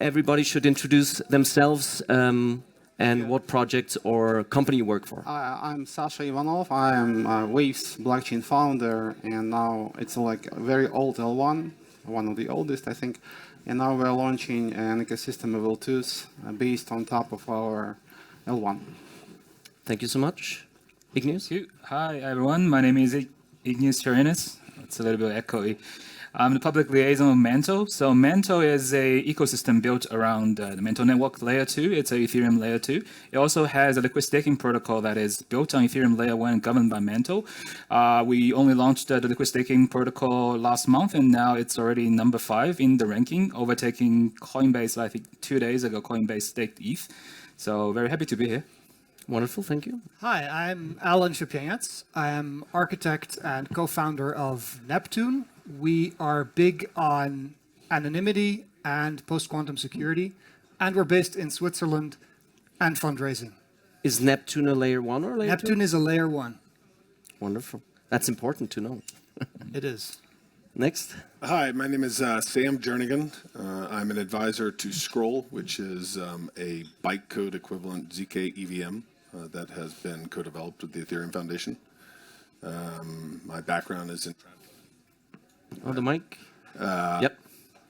everybody should introduce themselves and what projects or company you work for. I'm Sasha Ivanov. I am Waves blockchain founder, and now it's like a very old L1, one of the oldest, I think. And now we're launching an ecosystem of L2s based on top of our L1. Thank you so much. Igneus? Hi, everyone. My name is Igneus Terrenus. It's a little bit echoey. I'm the public liaison of Mantle. So Mantle is a ecosystem built around the Mantle network layer 2. It's a Ethereum layer 2. It also has a liquid staking protocol that is built on Ethereum layer 1 governed by Mantle. We only launched the liquid staking protocol last month, and now it's already number 5 in the ranking, overtaking Coinbase. I think 2 days ago, Coinbase staked ETH. So very happy to be here. Wonderful, thank you. Hi, I'm Alan Szepieniec. I am architect and co-founder of Neptune. We are big on anonymity and post-quantum security, and we're based in Switzerland and fundraising. Is Neptune a layer 1 or layer 2? Neptune is a layer 1. Wonderful. That's important to know. It is. Next. Hi, my name is Sam Jernigan. I'm an advisor to Scroll, which is a bytecode equivalent ZK EVM that has been co-developed with the Ethereum Foundation. My background is in Travin. On the mic. Yep.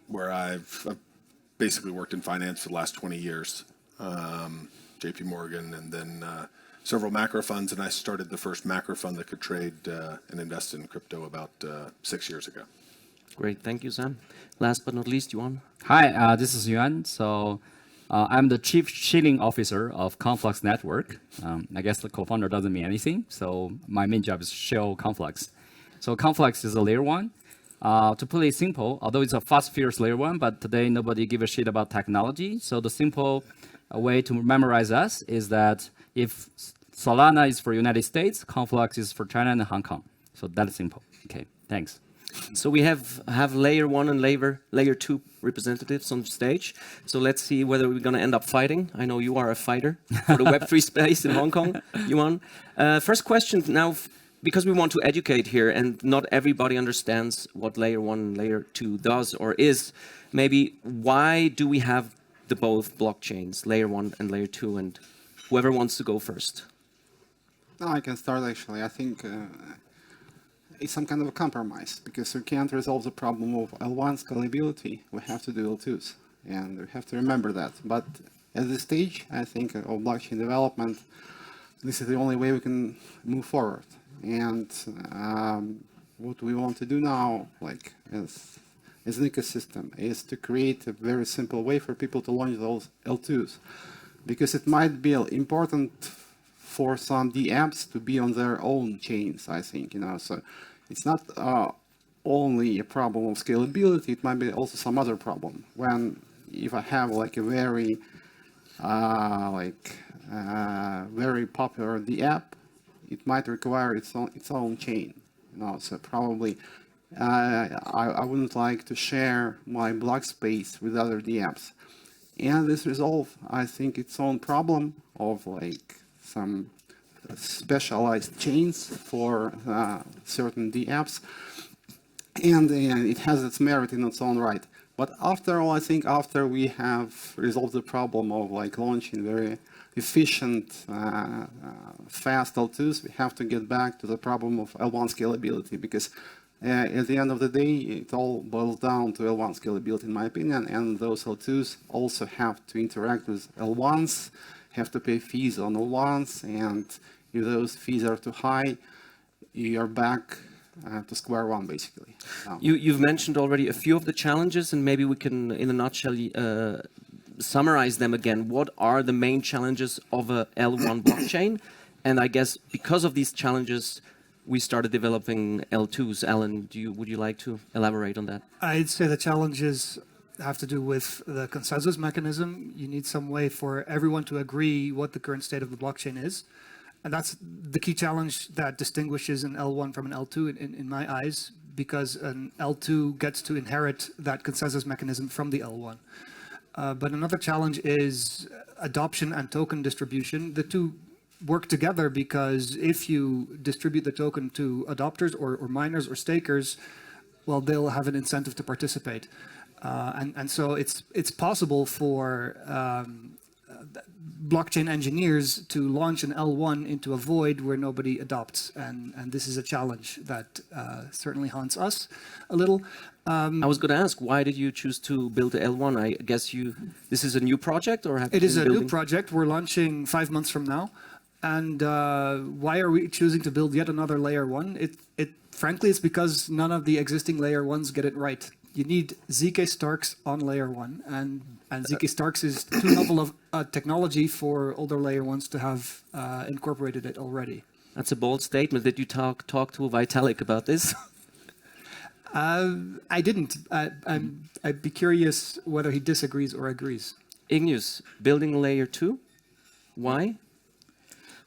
Where I've basically worked in finance for the last 20 years. JP Morgan, and then several macro funds, and I started the first macro fund that could trade and invest in crypto about 6 years ago. Great, thank you, Sam. Last but not least, Yuan. Hi, this is Yuan. So I'm the chief shilling officer of Conflux network. I guess the co-founder doesn't mean anything, so my main job is to show Conflux. So Conflux is a layer 1. To put it simple, although it's a fast, fierce layer 1, but today nobody gives a shit about technology. So the simple way to memorize us is that if Solana is for United States, Conflux is for China and Hong Kong. So that's simple. Okay, thanks. So we have layer 1 and layer 2 representatives on stage. So let's see whether we're going to end up fighting. I know you are a fighter for the Web3 space in Hong Kong, Yuan. First question now, because we want to educate here and not everybody understands what layer 1 and layer 2 does or is, maybe why do we have the both blockchains, layer 1 and layer 2, and whoever wants to go first? No, I can start actually. I think it's some kind of a compromise because we can't resolve the problem of L1 scalability. We have to do L2s, and we have to remember that. But at this stage, I think of blockchain development, this is the only way we can move forward. And what we want to do now, like as an ecosystem, is to create a very simple way for people to launch those L2s, because it might be important for some DApps to be on their own chains, I think, so it's not only a problem of scalability, it might be also some other problem. If I have like a very very popular DApp, it might require its own chain, so probably I wouldn't like to share my block space with other DApps. And this resolve, I think, its own problem of like some specialized chains for certain DApps, and it has its merit in its own right. But after all, I think after we have resolved the problem of like launching very efficient, fast L2s, we have to get back to the problem of L1 scalability, because at the end of the day, it all boils down to L1 scalability, in my opinion, and those L2s also have to interact with L1s, have to pay fees on L1s, and if those fees are too high, you're back to square one, basically. You've mentioned already a few of the challenges, and maybe we can, in a nutshell, summarize them again. What are the main challenges of a L1 blockchain? And I guess because of these challenges, we started developing L2s. Alan, would you like to elaborate on that? I'd say the challenges have to do with the consensus mechanism. You need some way for everyone to agree what the current state of the blockchain is. And that's the key challenge that distinguishes an L1 from an L2 in my eyes, because an L2 gets to inherit that consensus mechanism from the L1. But another challenge is adoption and token distribution. The two work together, because if you distribute the token to adopters or miners or stakers, well, they'll have an incentive to participate. And so it's possible for blockchain engineers to launch an L1 into a void where nobody adopts. And this is a challenge that certainly haunts us a little. I was going to ask, why did you choose to build the L1? I guess this is a new project, or have you It is been a new building? project. We're launching 5 months from now. And why are we choosing to build yet another layer 1? Frankly, it's because none of the existing layer 1s get it right. You need ZK Starks on layer 1, and ZK Starks is too novel of technology for older layer 1s to have incorporated it already. That's a bold statement. Did you talk to Vitalik about this? I didn't. I'd be curious whether he disagrees or agrees. Igneus, building layer 2? Why?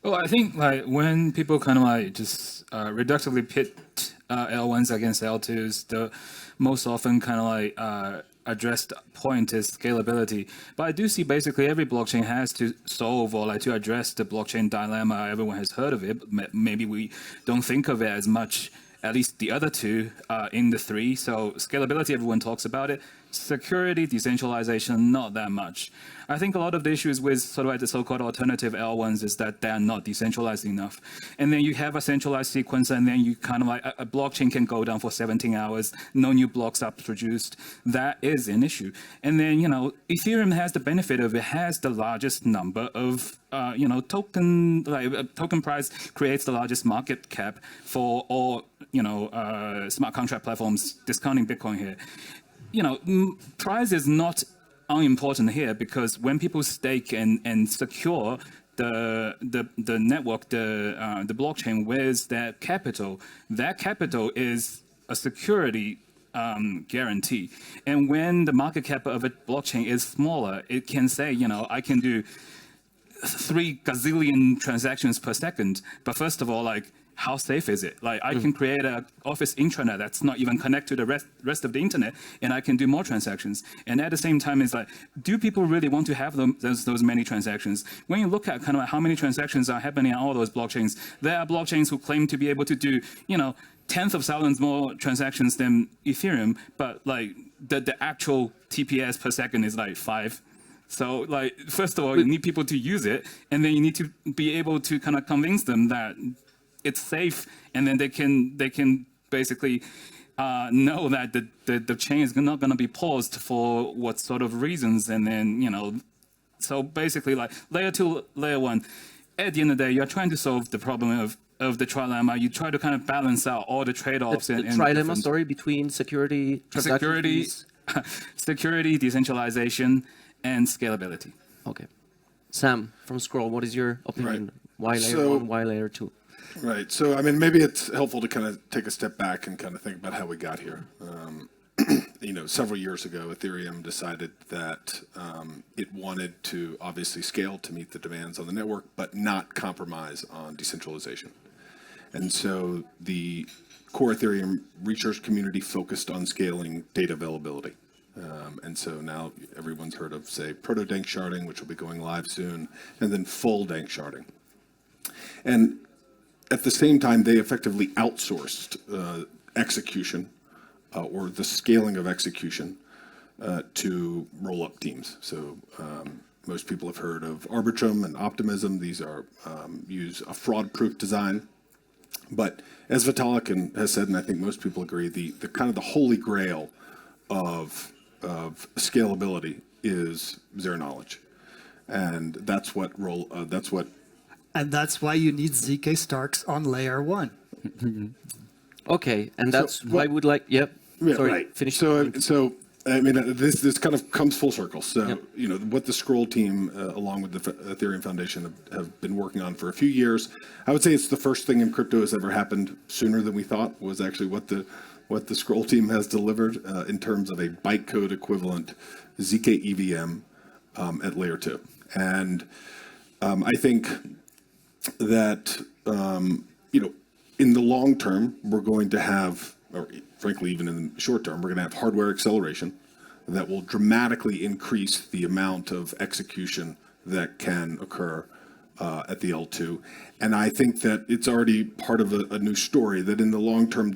Well, I think like when people kind of like just reductively pit L1s against L2s, the most often kind of like addressed point is scalability. But I do see basically every blockchain has to solve or like to address the blockchain dilemma. Everyone has heard of it, but maybe we don't think of it as much, at least the other two in the three. So scalability, everyone talks about it. Security, decentralization, not that much. I think a lot of the issues with sort of like the so-called alternative L1s is that they're not decentralized enough. And then you have a centralized sequence, and then you kind of like a blockchain can go down for 17 hours, no new blocks are produced. That is an issue. And then, Ethereum has the benefit of it has the largest number of, token price creates the largest market cap for all, smart contract platforms discounting Bitcoin here. Price is not unimportant here, because when people stake and secure the network, the blockchain with that capital is a security guarantee. And when the market cap of a blockchain is smaller, it can say, I can do 3 gazillion transactions per second. But first of all, like, how safe is it? Like, I can create an office intranet that's not even connected to the rest of the internet, and I can do more transactions. And at the same time, it's like, do people really want to have those many transactions? When you look at kind of how many transactions are happening on all those blockchains, there are blockchains who claim to be able to do, tenth of thousands more transactions than Ethereum, but like the actual TPS per second is like 5. So, like, first of all, you need people to use it, and then you need to be able to kind of convince them that it's safe, and then they can basically know that the chain is not going to be paused for what sort of reasons, and then so basically like layer 2, layer 1. At the end of the day, you're trying to solve the problem of the trilemma. You try to kind of balance out all the trade-offs. The trilemma, sorry, between security, security, decentralization, and scalability. Okay, Sam from Scroll, what is your opinion? Right. Why layer 1? Why layer 2? Right. So, I mean, maybe it's helpful to kind of take a step back and kind of think about how we got here. Several years ago, Ethereum decided that it wanted to obviously scale to meet the demands on the network, but not compromise on decentralization. And so the core Ethereum research community focused on scaling data availability. And so now everyone's heard of, say, proto-dank sharding, which will be going live soon, and then full dank sharding. And at the same time, they effectively outsourced execution or the scaling of execution to roll-up teams. So most people have heard of Arbitrum and Optimism. These are use a fraud-proof design. But as Vitalik has said, and I think most people agree, the kind of the holy grail of scalability is zero knowledge, and that's what And that's why you need ZK Starks on layer 1. Okay, and that's why I would like. Yep. Yeah, Sorry, right. finish. So I mean, this kind of comes full circle. So what the Scroll team, along with the Ethereum Foundation, have been working on for a few years. I would say it's the first thing in crypto has ever happened sooner than we thought. Was actually what the Scroll team has delivered in terms of a bytecode equivalent ZK EVM at layer 2, and I think that in the long term, we're going to have, or frankly, even in the short term, we're going to have hardware acceleration that will dramatically increase the amount of execution that can occur at the L2. And I think that it's already part of a new story that in the long term,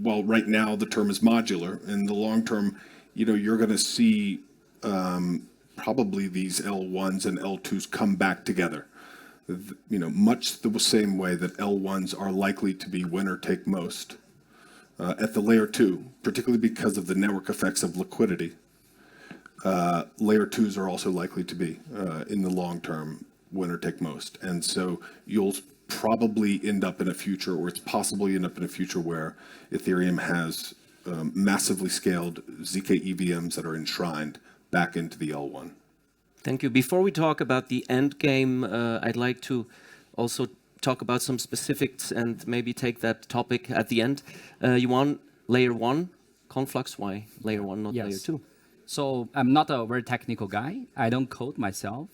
while right now the term is modular, in the long term, you're going to see probably these L1s and L2s come back together. Much the same way that L1s are likely to be winner take most at the layer 2, particularly because of the network effects of liquidity. Layer 2s are also likely to be, in the long term, winner take most. And so you'll probably end up in a future, or it's possibly end up in a future where Ethereum has massively scaled ZK EVMs that are enshrined back into the L1. Thank you. Before we talk about the end game, I'd like to also talk about some specifics and maybe take that topic at the end. Yuan, layer 1, Conflux, why layer 1, not layer 2? So I'm not a very technical guy. I don't code myself,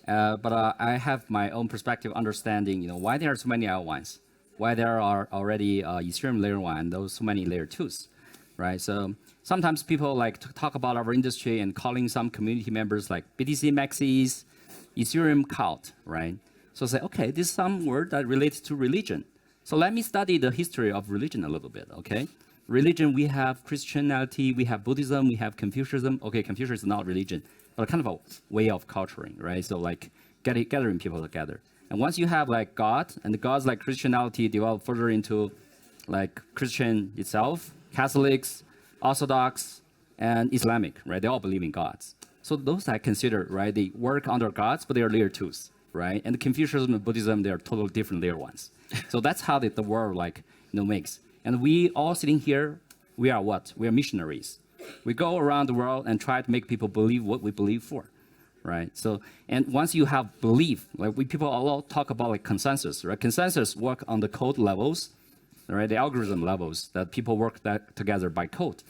but I have my own perspective, understanding, why there are so many L1s, why there are already Ethereum layer 1 and those so many layer 2s, right? So sometimes people like to talk about our industry and calling some community members like BTC maxis, Ethereum cult, right? So say, okay, this is some word that relates to religion. So let me study the history of religion a little bit, okay? Religion, we have Christianity, we have Buddhism, we have Confucianism. Okay, Confucianism is not religion, but kind of a way of culturing, right? So like gathering people together. And once you have like God, and the gods like Christianity develop further into like Christian itself, Catholics, Orthodox, and Islamic, right? They all believe in gods. So those I consider, right? They work under gods, but they are layer 2s, right? And the Confucianism and Buddhism, they are totally different layer 1s. So that's how the world like, makes. And we all sitting here, we are what? We are missionaries. We go around the world and try to make people believe what we believe for, right? So, and once you have belief, like people all talk about like consensus, right? Consensus work on the code levels, right? The algorithm levels that people work that together by code.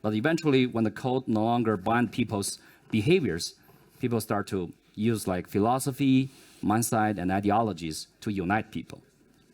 But eventually, when the code no longer bind people's behaviors, people start to use like philosophy, mindset, and ideologies to unite people.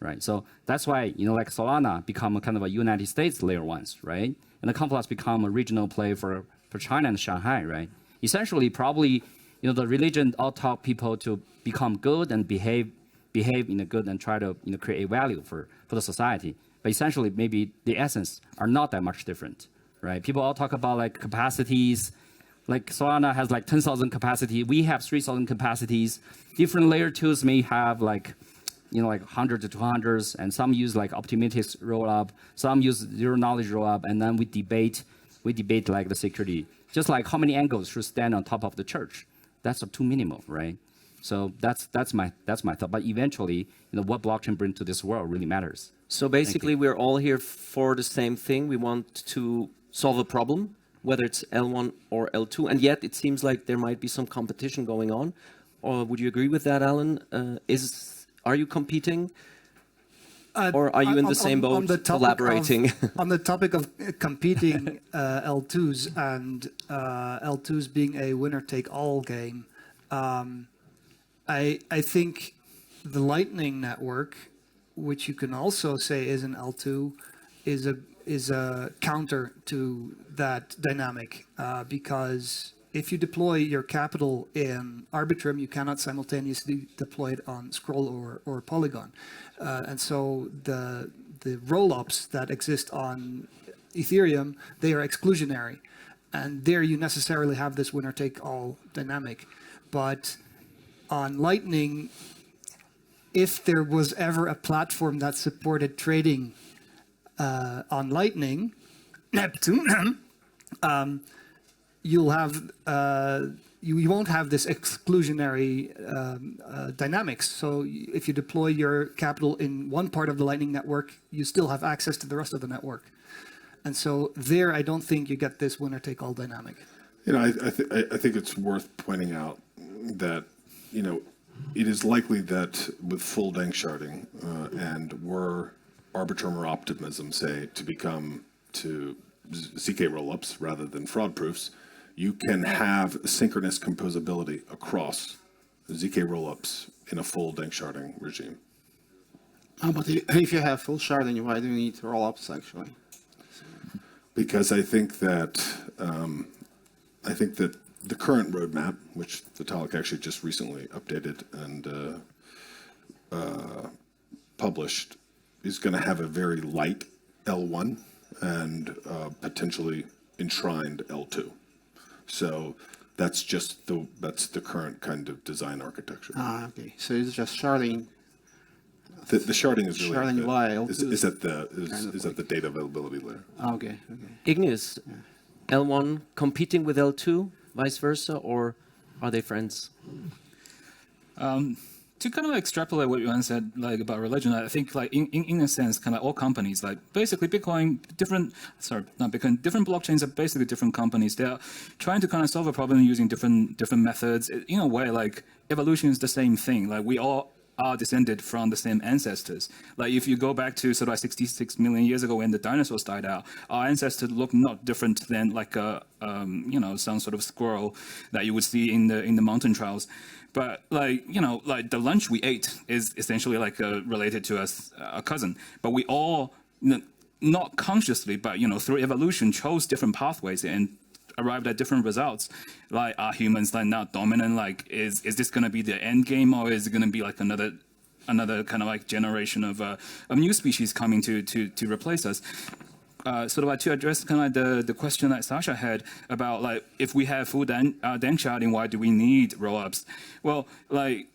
Right, so that's why like Solana become a kind of a United States layer 1s, right? And the Conflux become a regional play for China and Shanghai, right? Essentially, probably the religion all taught people to become good and behave in a good and try to create a value for the society. But essentially, maybe the essence are not that much different, right? People all talk about like capacities. Like Solana has like 10,000 capacity. We have 3,000 capacities. Different layer 2s may have like 100 to 200s, and some use like optimistic rollup, some use zero knowledge rollup, and then we debate like the security, just like how many angles should stand on top of the church. That's a too minimal, right? So that's my thought. But eventually, what blockchain brings to this world really matters. So basically, we're all here for the same thing. We want to solve a problem, whether it's L1 or L2, and yet it seems like there might be some competition going on. Or would you agree with that, Alan? Are you competing, or are you in the same boat, collaborating? On the topic of competing L2s and L2s being a winner-take-all game, I think the Lightning Network, which you can also say is an L2, is a counter to that dynamic, because if you deploy your capital in Arbitrum, you cannot simultaneously deploy it on Scroll or Polygon. And so the roll-ups that exist on Ethereum, they are exclusionary. And there you necessarily have this winner-take-all dynamic. But on Lightning, if there was ever a platform that supported trading on Lightning, Neptune, you'll have you won't have this exclusionary dynamics. So if you deploy your capital in one part of the Lightning Network, you still have access to the rest of the network. And so there, I don't think you get this winner-take-all dynamic. I think it's worth pointing out that it is likely that with full dank sharding and were Arbitrum or Optimism, say, to become to ZK rollups rather than fraud proofs, you can have synchronous composability across ZK rollups in a full dank sharding regime. But if you have full sharding, why do you need rollups actually? Because I think that the current roadmap, which Vitalik actually just recently updated and published, is going to have a very light L1 and potentially enshrined L2. So that's the current kind of design architecture. Okay. So it's just sharding. The sharding is really Sharding via L2 is at the data availability layer. Okay. Okay. Igneus, L1 competing with L2, vice versa, or are they friends? To kind of extrapolate what Yuan said, like about religion, I think like in a sense, kind of all companies, like basically Bitcoin, different blockchains are basically different companies. They are trying to kind of solve a problem using different methods. In a way, like evolution is the same thing. Like we all are descended from the same ancestors. Like if you go back to sort of 66 million years ago when the dinosaurs died out, our ancestors look not different than like a some sort of squirrel that you would see in the mountain trails. But like like the lunch we ate is essentially like related to us, a cousin. But we all not consciously, but through evolution, chose different pathways and arrived at different results. Like, are humans like now dominant? Like, is this going to be the end game, or is it going to be like another kind of like generation of new species coming to replace us? Sort of like to address kind of like the question that Sasha had about like if we have full dank sharding, why do we need rollups? Well, like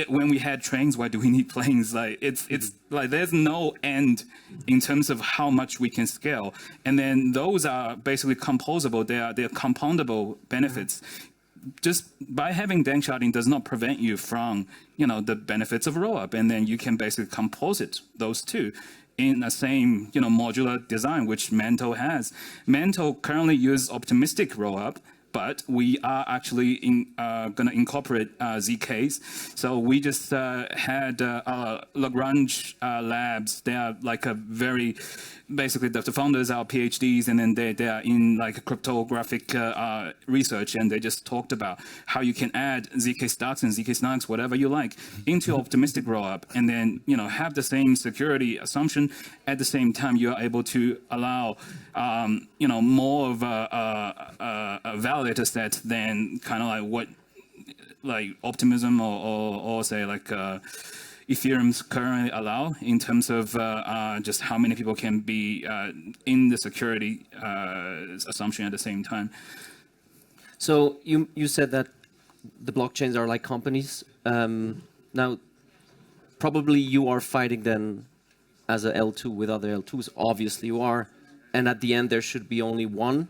when we had trains, why do we need planes? Like it's like there's no end in terms of how much we can scale, and then those are basically composable. They're compoundable benefits. Just by having dank sharding does not prevent you from the benefits of rollup, and then you can basically composite those two in the same modular design, which Mantle has. Mantle currently uses optimistic rollup, but we are actually going to incorporate ZKs. So we just had Lagrange labs. They are like a very, basically the founders are PhDs, and then they are in like cryptographic research, and they just talked about how you can add ZK stacks and ZK snarks, whatever you like, into optimistic rollup, and then have the same security assumption. At the same time, you are able to allow more of a validator set than kind of like what like optimism or say like Ethereum's currently allow in terms of just how many people can be in the security assumption at the same time. So you said that the blockchains are like companies. Now, probably you are fighting then as a L2 with other L2s. Obviously you are. And at the end there should be only one,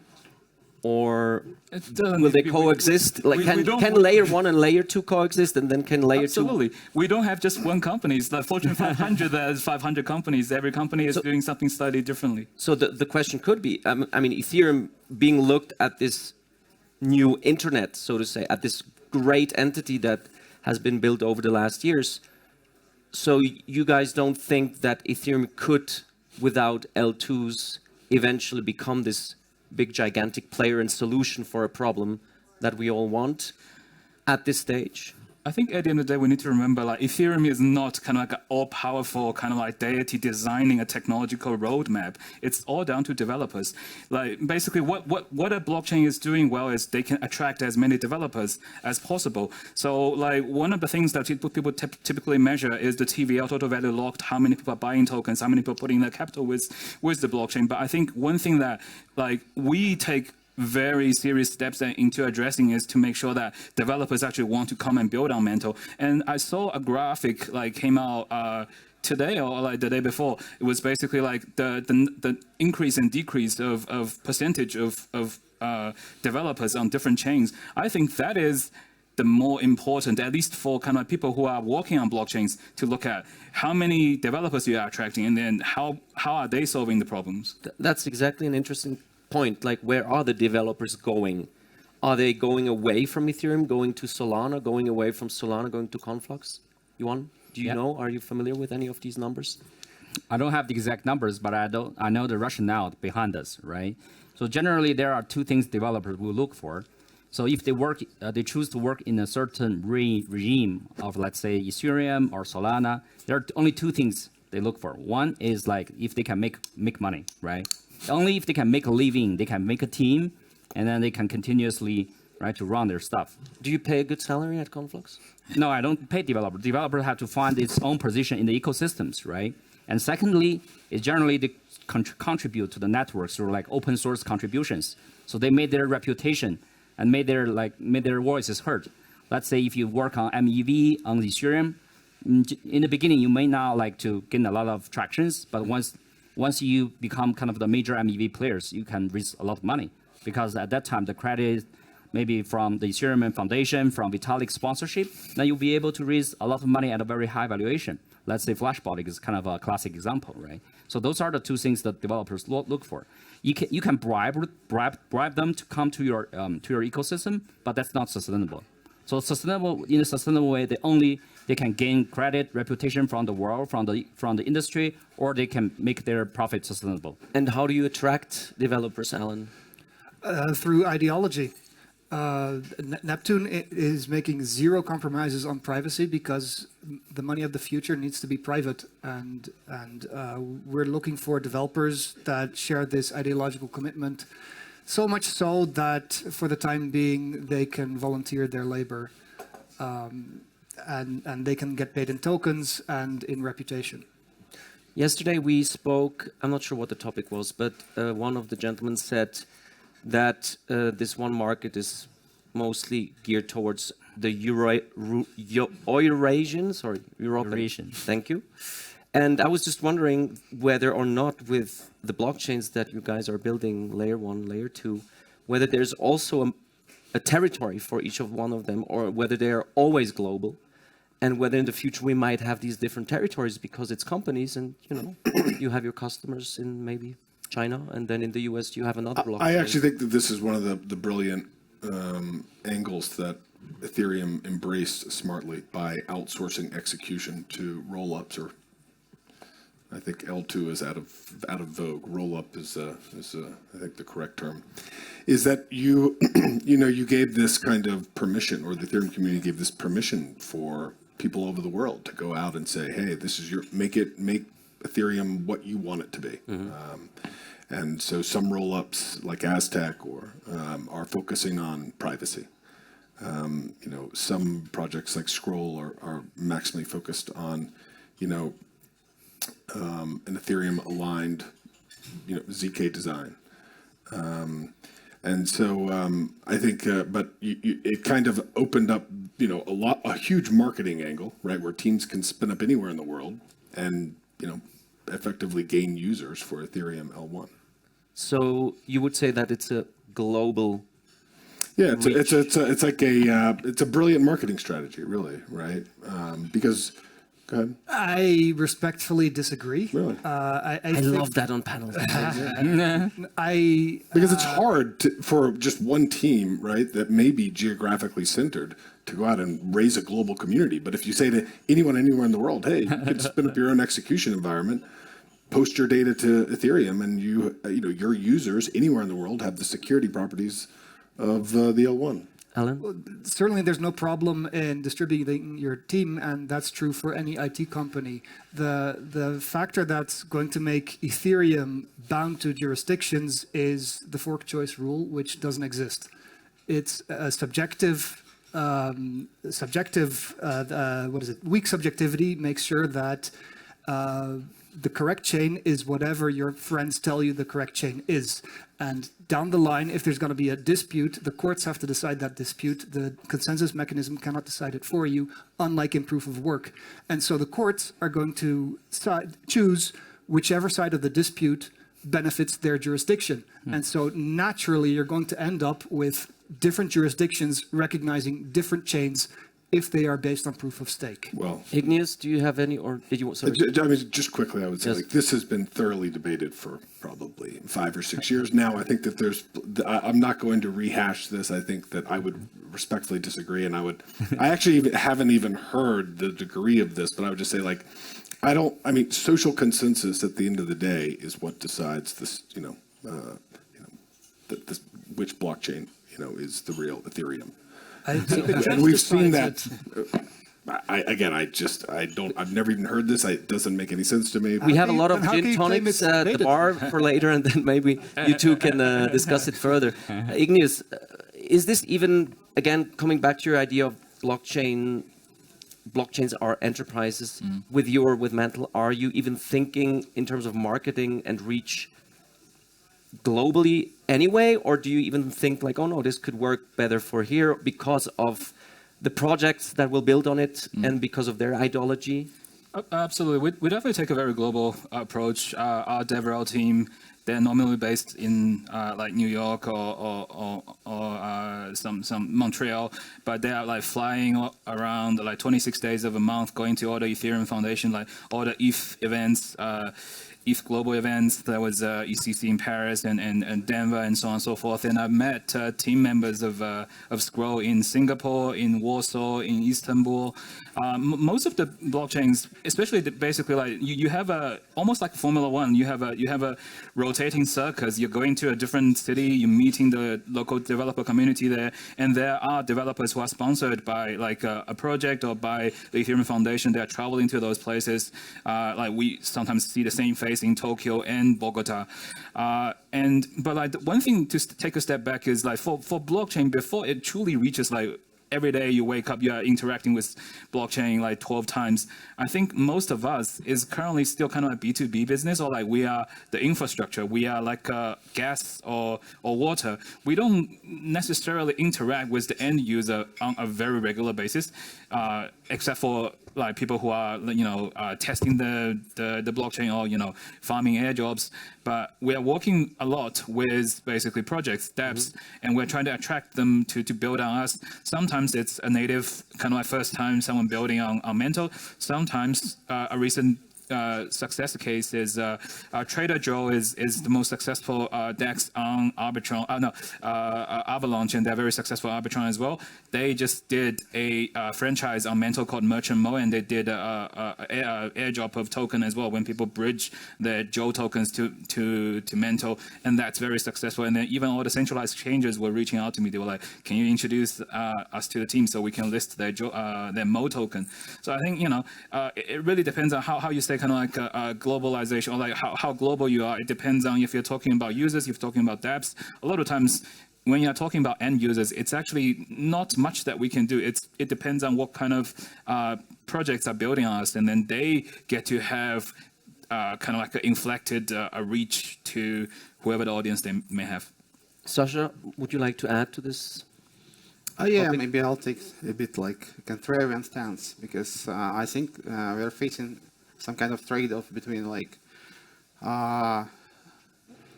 or will they coexist? Like can layer 1 and layer 2 coexist, and then can layer 2? Absolutely. We don't have just one company. It's like Fortune 500, there's 500 companies. Every company is doing something slightly differently. So the question could be, I mean, Ethereum being looked at this new internet, so to say, at this great entity that has been built over the last years. So you guys don't think that Ethereum could, without L2s, eventually become this big gigantic player and solution for a problem that we all want at this stage? I think at the end of the day, we need to remember like Ethereum is not kind of like an all-powerful kind of like deity designing a technological roadmap. It's all down to developers. Like basically what a blockchain is doing well is they can attract as many developers as possible. So like one of the things that people typically measure is the TVL, total value locked, how many people are buying tokens, how many people are putting their capital with the blockchain. But I think one thing that like we take very serious steps into addressing is to make sure that developers actually want to come and build on Mantle. And I saw a graphic like came out today or like the day before. It was basically like the increase and decrease of percentage of developers on different chains. I think that is the more important, at least for kind of people who are working on blockchains, to look at how many developers you are attracting, and then how are they solving the problems. That's exactly an interesting point. Like, where are the developers going? Are they going away from Ethereum, going to Solana, going away from Solana, going to Conflux? Yuan, do you know? Are you familiar with any of these numbers? I don't have the exact numbers, but I know the rationale behind this, right? So generally, there are two things developers will look for. So if they choose to work in a certain regime of, let's say, Ethereum or Solana, there are only two things they look for. One is like if they can make money, right? Only if they can make a living, they can make a team, and then they can continuously to run their stuff. Do you pay a good salary at Conflux? No, I don't pay developers. Developers have to find its own position in the ecosystems, right? And secondly, it generally they contribute to the networks through like open source contributions. So they made their reputation and made their voices heard. Let's say if you work on MEV on Ethereum, in the beginning you may not like to gain a lot of tractions, but once you become kind of the major MEV players, you can raise a lot of money, because at that time the credit maybe from the Ethereum Foundation, from Vitalik sponsorship, then you'll be able to raise a lot of money at a very high valuation. Let's say Flashbot is kind of a classic example, right? So those are the two things that developers look for. You can bribe them to come to your ecosystem, but that's not sustainable. So in a sustainable way, they can gain credit, reputation from the world, from the industry, or they can make their profit sustainable. And how do you attract developers, Alan? Through ideology. Neptune is making zero compromises on privacy, because the money of the future needs to be private, and we're looking for developers that share this ideological commitment, so much so that for the time being they can volunteer their labor, and they can get paid in tokens and in reputation. Yesterday we spoke, I'm not sure what the topic was, but one of the gentlemen said that this one market is mostly geared towards the Eurasian. Thank you. And I was just wondering whether or not with the blockchains that you guys are building, layer 1, layer 2, whether there's also a territory for each of one of them, or whether they are always global, and whether in the future we might have these different territories because it's companies, and you have your customers in maybe China, and then in the US you have another blockchain. I actually think that this is one of the brilliant angles that Ethereum embraced smartly by outsourcing execution to roll-ups, or I think L2 is out of vogue. Roll-up is I think the correct term. Is that you gave this kind of permission, or the Ethereum community gave this permission for people over the world to go out and say, hey, this is make Ethereum what you want it to be. Mm-hmm. And so some roll-ups like Aztec are focusing on privacy. Some projects like Scroll are maximally focused on, an Ethereum aligned, ZK design. And so I think, but it kind of opened up, a huge marketing angle, right, where teams can spin up anywhere in the world and, effectively gain users for Ethereum L1. So you would say that it's a global. Yeah, it's like it's a brilliant marketing strategy, really, right? Because, go ahead. I respectfully disagree. Really? I love that on panels. Because it's hard for just one team, right, that may be geographically centered, to go out and raise a global community. But if you say to anyone anywhere in the world, hey, you can spin up your own execution environment, post your data to Ethereum, and your users anywhere in the world have the security properties of the L1. Alan? Well, certainly there's no problem in distributing your team, and that's true for any IT company. The factor that's going to make Ethereum bound to jurisdictions is the fork choice rule, which doesn't exist. It's a weak subjectivity makes sure that the correct chain is whatever your friends tell you the correct chain is. And down the line, if there's going to be a dispute, the courts have to decide that dispute. The consensus mechanism cannot decide it for you, unlike in proof of work. And so the courts are going to choose whichever side of the dispute benefits their jurisdiction. And so naturally, you're going to end up with different jurisdictions recognizing different chains if they are based on proof of stake. Well, Igneus, do you have any, or did you want? Sorry. I mean, just quickly, I would say, this has been thoroughly debated for probably 5 or 6 years now. I think that I'm not going to rehash this. I think that I would respectfully disagree, and I actually haven't even heard the degree of this, but I would just say, social consensus at the end of the day is what decides this, which blockchain, is the real Ethereum. And we've seen that. I've never even heard this. It doesn't make any sense to me. We have a lot of gin tonics at the bar for later, and then maybe you two can discuss it further. Igneus, is this even, again, coming back to your idea of blockchain blockchains are enterprises. With Mantle, are you even thinking in terms of marketing and reach globally anyway, or do you even think like, oh no, this could work better for here because of the projects that will build on it and because of their ideology? Absolutely. We definitely take a very global approach. Our DevRel team, they're normally based in like New York or some Montreal, but they are like flying around like 26 days of a month, going to all the Ethereum Foundation, like all the ETH events, ETH global events. There was ECC in Paris and Denver and so on and so forth. And I've met team members of Scroll in Singapore, in Warsaw, in Istanbul. Most of the blockchains, especially basically like you have almost like Formula One. You have a rotating circus. You're going to a different city. You're meeting the local developer community there, and there are developers who are sponsored by like a project or by the Ethereum Foundation. They are traveling to those places. Like we sometimes see the same face in Tokyo and Bogota. But like one thing to take a step back is like for blockchain, before it truly reaches like every day you wake up, you are interacting with blockchain like 12 times. I think most of us is currently still kind of a B2B business, or like we are the infrastructure. We are like gas or water. We don't necessarily interact with the end user on a very regular basis, except for like people who are, testing the blockchain or, farming airdrops. But we are working a lot with basically projects, dApps, and we're trying to attract them to build on us. Sometimes it's a native, kind of like first time someone building on Mantle. Sometimes a recent success case is Trader Joe is the most successful DEX on Arbitron, Avalanche, and they're very successful Arbitron as well. They just did a franchise on Mantle called Merchant Mo, and they did a airdrop of token as well when people bridge their Joe tokens to Mantle, and that's very successful. And then even all the centralized exchanges were reaching out to me. They were like, "Can you introduce us to the team so we can list their Mo token?" So I think it really depends on how you say kind of like globalization, or like how global you are. It depends on if you're talking about users, if you're talking about dApps. A lot of times when you're talking about end users, it's actually not much that we can do. It depends on what kind of projects are building on us, and then they get to have kind of like an inflected reach to whoever the audience they may have. Sasha, would you like to add to this? Yeah, topic? maybe I'll take a bit like a contrarian stance, because I think we're facing some kind of trade-off between like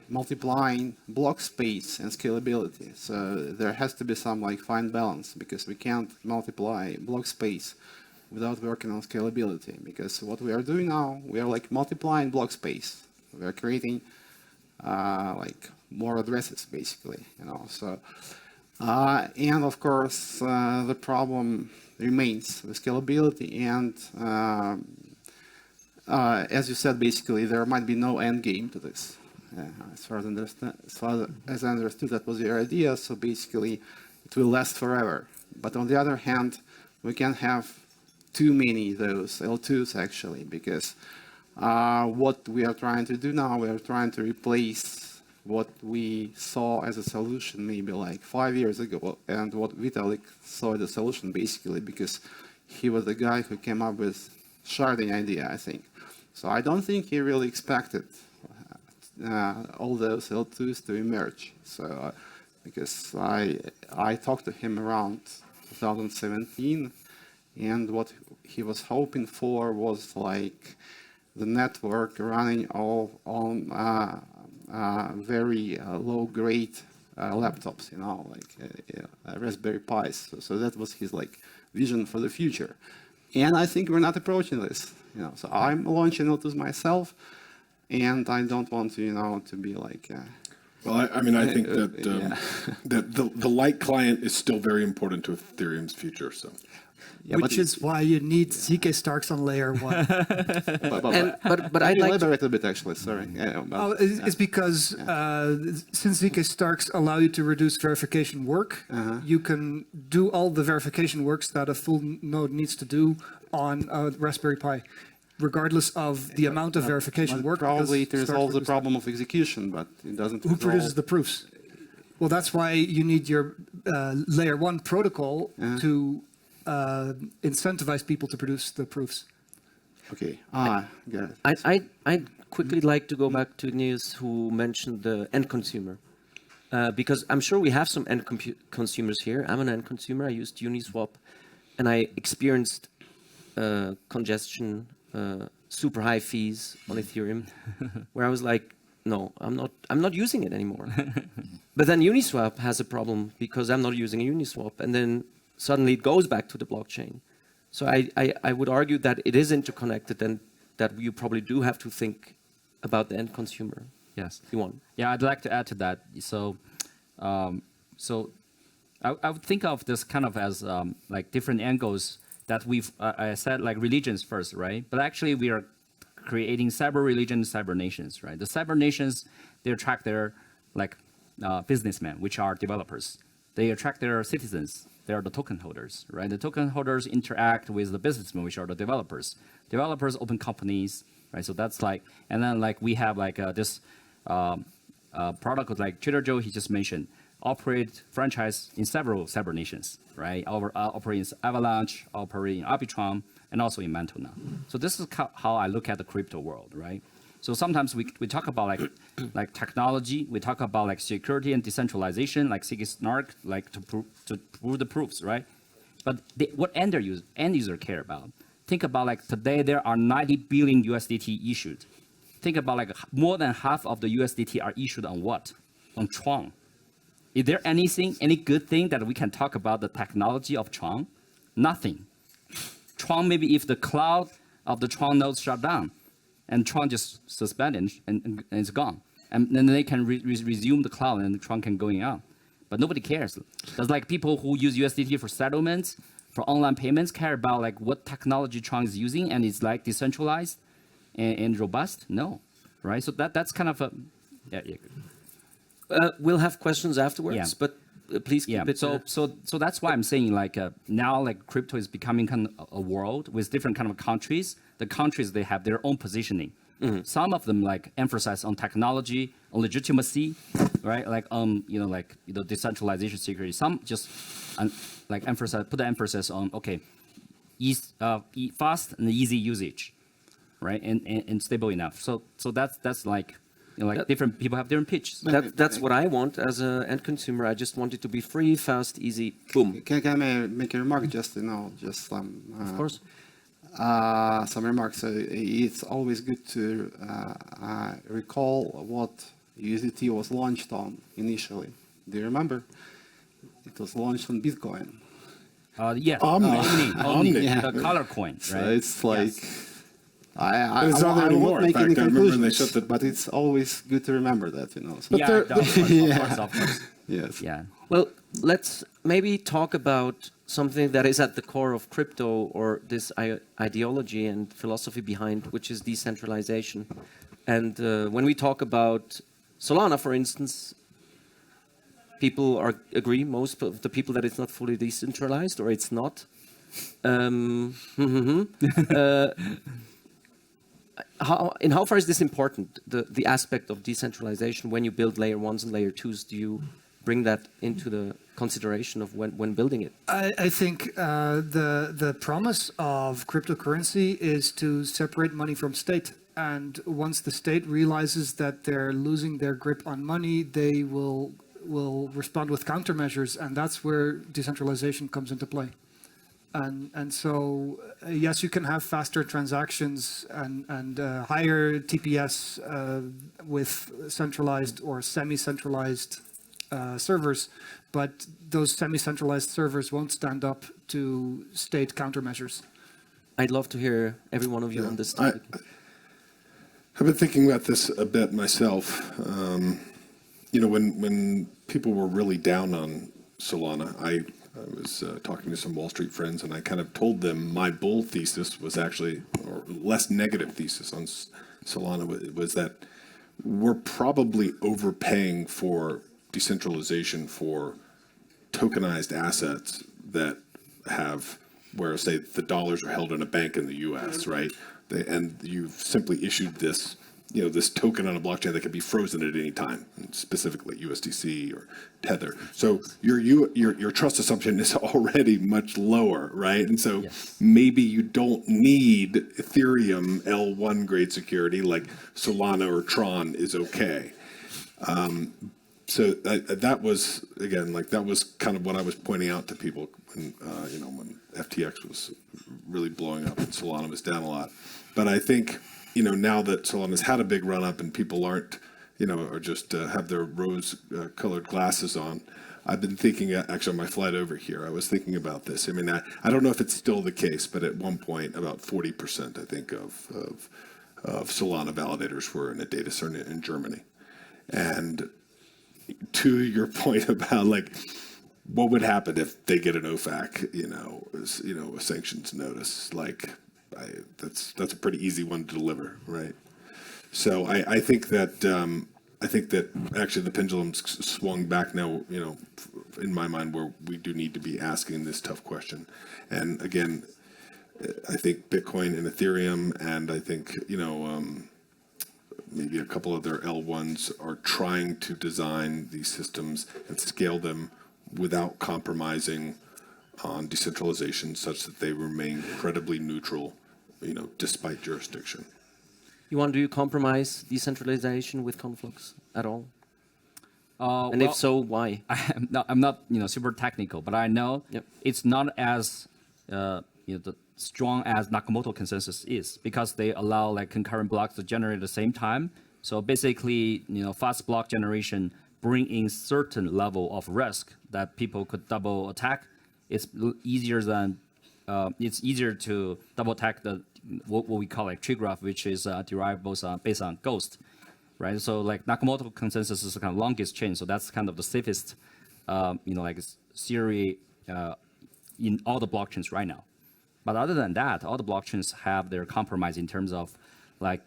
multiplying block space and scalability. So there has to be some like fine balance, because we can't multiply block space without working on scalability. Because what we are doing now, we are like multiplying block space. We are creating like more addresses, basically, So and of course the problem remains with scalability, and as you said, basically there might be no end game to this. As far as I understood, that was your idea. So basically, it will last forever. But on the other hand, we can't have too many of those L2s actually, because what we are trying to do now, we are trying to replace what we saw as a solution maybe like 5 years ago, and what Vitalik saw as a solution basically, because he was the guy who came up with sharding idea, I think. So I don't think he really expected all those L2s to emerge. So because I talked to him around 2017, and what he was hoping for was like the network running all on very low-grade laptops, like Raspberry Pis. So that was his like vision for the future. And I think we're not approaching this. So I'm launching L2s myself, and I don't want to, to be like. Well, I think that that the light client is still very important to Ethereum's future. So. Yeah, which is why you need ZK Starks on layer 1. But I'd like to elaborate a bit, actually. Sorry. It's because since ZK Starks allow you to reduce verification work, you can do all the verification works that a full node needs to do on a Raspberry Pi, regardless of the amount of verification work. Probably it resolves the problem of execution, but it doesn't. Who produces the proofs? Well, that's why you need your layer 1 protocol to incentivize people to produce the proofs. Okay. Good. I'd quickly like to go back to Igneus, who mentioned the end consumer. Because I'm sure we have some end consumers here. I'm an end consumer. I used Uniswap, and I experienced congestion, super high fees on Ethereum, where I was like, no, I'm not using it anymore. But then Uniswap has a problem because I'm not using Uniswap, and then suddenly it goes back to the blockchain. So I would argue that it is interconnected, and that you probably do have to think about the end consumer. Yes. Yuan. Yeah, I'd like to add to that. So, I would think of this kind of as like different angles that we've I said like religions first, right? But actually, we are creating cyber religions, cyber nations, right? The cyber nations, they attract their like businessmen, which are developers. They attract their citizens. They are the token holders, right? The token holders interact with the businessmen, which are the developers. Developers open companies, right? So that's like, and then like we have like this product like Trader Joe, he just mentioned, operate franchise in several cyber nations, right? Operate in Avalanche, operate in Arbitrum, and also in Mantle now. So this is how I look at the crypto world, right? So sometimes we talk about like technology, we talk about like security and decentralization, like Snark, like to prove the proofs, right? But what end user care about? Think about like today there are 90 billion USDT issued. Think about like more than half of the USDT are issued on what? On Tron. Is there any good thing that we can talk about the technology of Tron? Nothing. Tron, maybe if the cloud of the Tron nodes shut down and Tron just suspended and it's gone. And then they can resume the cloud and the Tron can going on. But nobody cares. There's like people who use USDT for settlements, for online payments, care about like what technology Tron is using and it's like decentralized and robust? No, right? So that's kind of a, We'll have questions afterwards, Yeah. but please keep it. So that's why I'm saying like now like crypto is becoming kind of a world with different kind of countries. The countries, they have their own positioning. Some of them like emphasize on technology, on legitimacy, right? Like decentralization, security. Some just like put the emphasis on fast and easy usage, right? And stable enough. So that's like. Different people have different pitches. That's what I want as an end consumer. I just want it to be free, fast, easy, boom. Can I make a remark? Of course. Some remarks. It's always good to recall what USDT was launched on initially. Do you remember? It was launched on Bitcoin. Yes. Omni. The color coin, right? So it's like. Yes. I It's not there won't anymore. In make fact, any I remember when they conclusions, shut the- but it's always good to remember that, you know. So Yeah, of course. yes. Yeah. Well, let's maybe talk about something that is at the core of crypto, or this ideology and philosophy behind, which is decentralization. And when we talk about Solana, for instance, people agree, most of the people, that it's not fully decentralized, or it's not. How far is this important, the aspect of decentralization, when you build layer ones and layer twos? Do you bring that into the consideration of when building it? I think the promise of cryptocurrency is to separate money from state. And once the state realizes that they're losing their grip on money, they will respond with countermeasures. And that's where decentralization comes into play. And so, yes, you can have faster transactions and higher TPS with centralized or semi-centralized servers, but those semi-centralized servers won't stand up to state countermeasures. I'd love to hear every one of you on this topic. I've been thinking about this a bit myself. When people were really down on Solana, I was talking to some Wall Street friends, and I kind of told them my bull thesis was actually, or less negative thesis on Solana, was that we're probably overpaying for decentralization for tokenized assets that have, where say the dollars are held in a bank in the U.S., right? And you've simply issued this this token on a blockchain that can be frozen at any time, specifically USDC or Tether. So your trust assumption is already much lower, right? And so maybe you don't need Ethereum L1 grade security like Solana or Tron is okay. So that was, again, that was kind of what I was pointing out to people when, when FTX was really blowing up and Solana was down a lot. But I think, now that Solana's had a big run up and people aren't, or just have their rose-colored glasses on, I've been thinking, actually on my flight over here, I was thinking about this. I mean, I don't know if it's still the case, but at one point, about 40%, I think, of Solana validators were in a data center in Germany. And to your point about what would happen if they get an OFAC, a sanctions notice, that's a pretty easy one to deliver, right? So I think that actually the pendulum's swung back now, in my mind, where we do need to be asking this tough question. And again, I think Bitcoin and Ethereum, and I think maybe a couple of their L1s are trying to design these systems and scale them without compromising on decentralization such that they remain incredibly neutral, despite jurisdiction. Yuan, do you compromise decentralization with Conflux at all? And if so, why? I'm not super technical, but I know it's not as strong as Nakamoto consensus is, because they allow concurrent blocks to generate at the same time. So basically, fast block generation bring in certain level of risk that people could double attack. It's easier to double attack the what we call tree graph, which is derived based on ghost, right? So Nakamoto consensus is the kind of longest chain, so that's kind of the safest, theory in all the blockchains right now. But other than that, all the blockchains have their compromise in terms of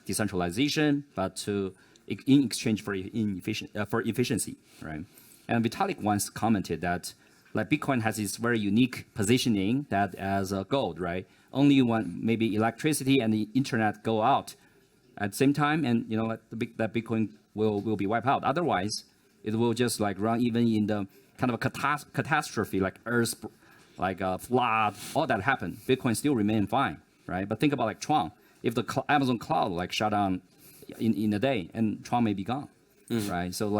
decentralization, but in exchange for efficiency, right? And Vitalik once commented that Bitcoin has this very unique positioning that as a gold, right? Only when maybe electricity and the internet go out at the same time, and that Bitcoin will be wiped out. Otherwise, it will just run even in the kind of a catastrophe like Earth. Flood, all that happened, Bitcoin still remain fine, right? But think about Tron. If the Amazon cloud shut down in a day, and Tron may be gone, right? So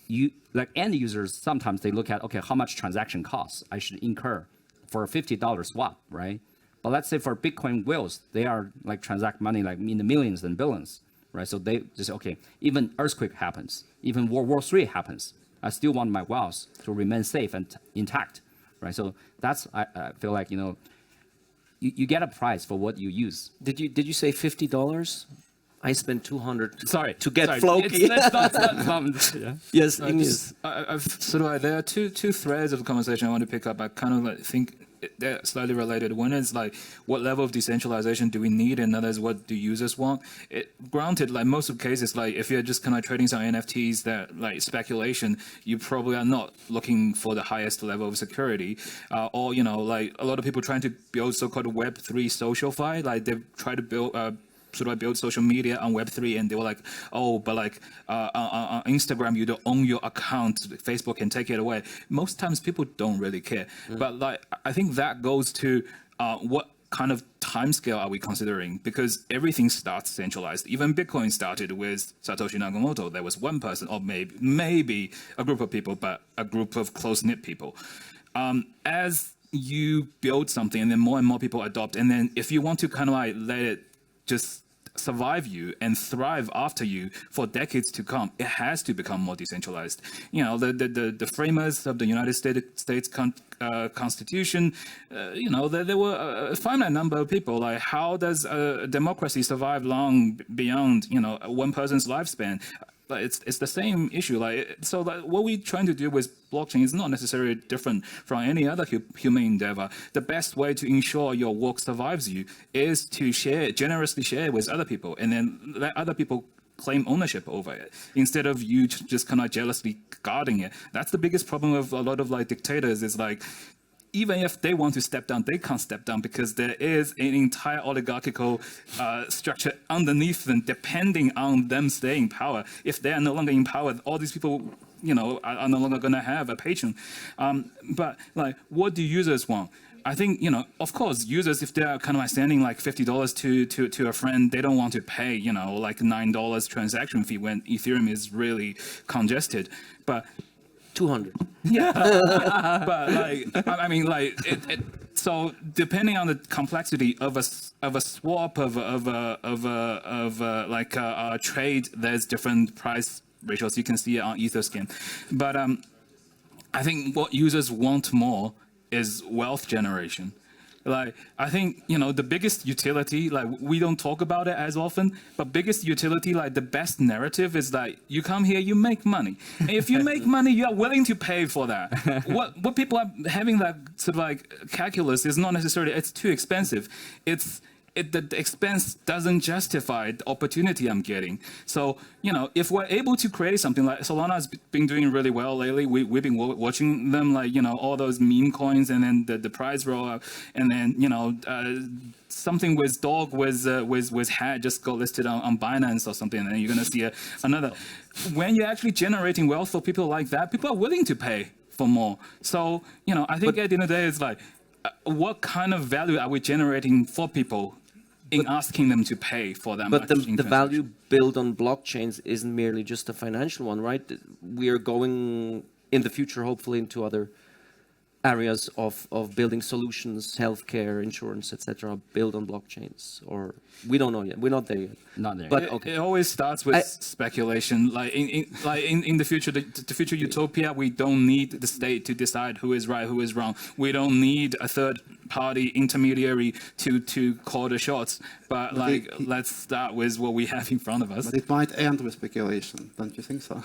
you end users, sometimes they look at, okay, how much transaction costs I should incur for a $50 swap, right? But let's say for Bitcoin whales, they are transact money in the millions and billions, right? So they just say, okay, even earthquake happens, even World War III happens, I still want my wealth to remain safe and intact, right? So that's, I feel you get a price for what you use. Did you say $50? I spent 200. Sorry, to get Floki. Yes, Igneus. I've sort of there are two threads of the conversation I want to pick up. I kind of think they're slightly related. One is what level of decentralization do we need, and another is what do users want. Granted, most of the cases, if you're just kind of trading some NFTs that speculation, you probably are not looking for the highest level of security, or a lot of people trying to build so-called Web3 social fi, they try to build. Build social media on Web3, and they were on Instagram you don't own your account, Facebook can take it away. Most times people don't really care, but I think that goes to what kind of timescale are we considering? Because everything starts centralized. Even Bitcoin started with Satoshi Nakamoto. There was one person, or maybe a group of people, but a group of close-knit people. As you build something, and then more and more people adopt, and then if you want to kind of let it just survive you and thrive after you for decades to come, it has to become more decentralized. The framers of the United States Constitution, there were a finite number of people. How does democracy survive long beyond one person's lifespan? It's the same issue. What we're trying to do with blockchain is not necessarily different from any other human endeavor. The best way to ensure your work survives you is to generously share with other people, and then let other people claim ownership over it instead of you just kind of jealously guarding it. That's the biggest problem of a lot of dictators. Is even if they want to step down, they can't step down because there is an entire oligarchical structure underneath them, depending on them staying in power. If they are no longer in power, all these people, are no longer going to have a patron. But like, what do users want? I think, of course, users, if they're kind of like sending like $50 to a friend, they don't want to pay, like $9 transaction fee when Ethereum is really congested. But 200. yeah, but like, so depending on the complexity of a swap of a trade, there's different price ratios. You can see it on Etherscan. But I think what users want more is wealth generation. Like, I think, the biggest utility, like, we don't talk about it as often, but biggest utility, like, the best narrative is that you come here, you make money. And if you make money, you are willing to pay for that. What people are having that sort of like calculus is not necessarily, it's too expensive. The expense doesn't justify the opportunity I'm getting. So, if we're able to create something like Solana has been doing really well lately, we've been watching them, like, all those meme coins and then the price roll up, and then, something with dog with hat just got listed on Binance or something, and then you're going to see another. When you're actually generating wealth for people like that, people are willing to pay for more. So, I think at the end of the day, it's like, what kind of value are we generating for people in asking them to pay for that But much? the value built on blockchains isn't merely just a financial one, right? We are going in the future, hopefully, into other areas of building solutions, healthcare, insurance, etc., built on blockchains. Or we don't know yet. We're not there yet. Not there. But okay. It always starts with speculation. Like in the future, the future utopia, we don't need the state to decide who is right, who is wrong. We don't need a third-party intermediary to call the shots. But let's start with what we have in front of us. But it might end with speculation, don't you think so?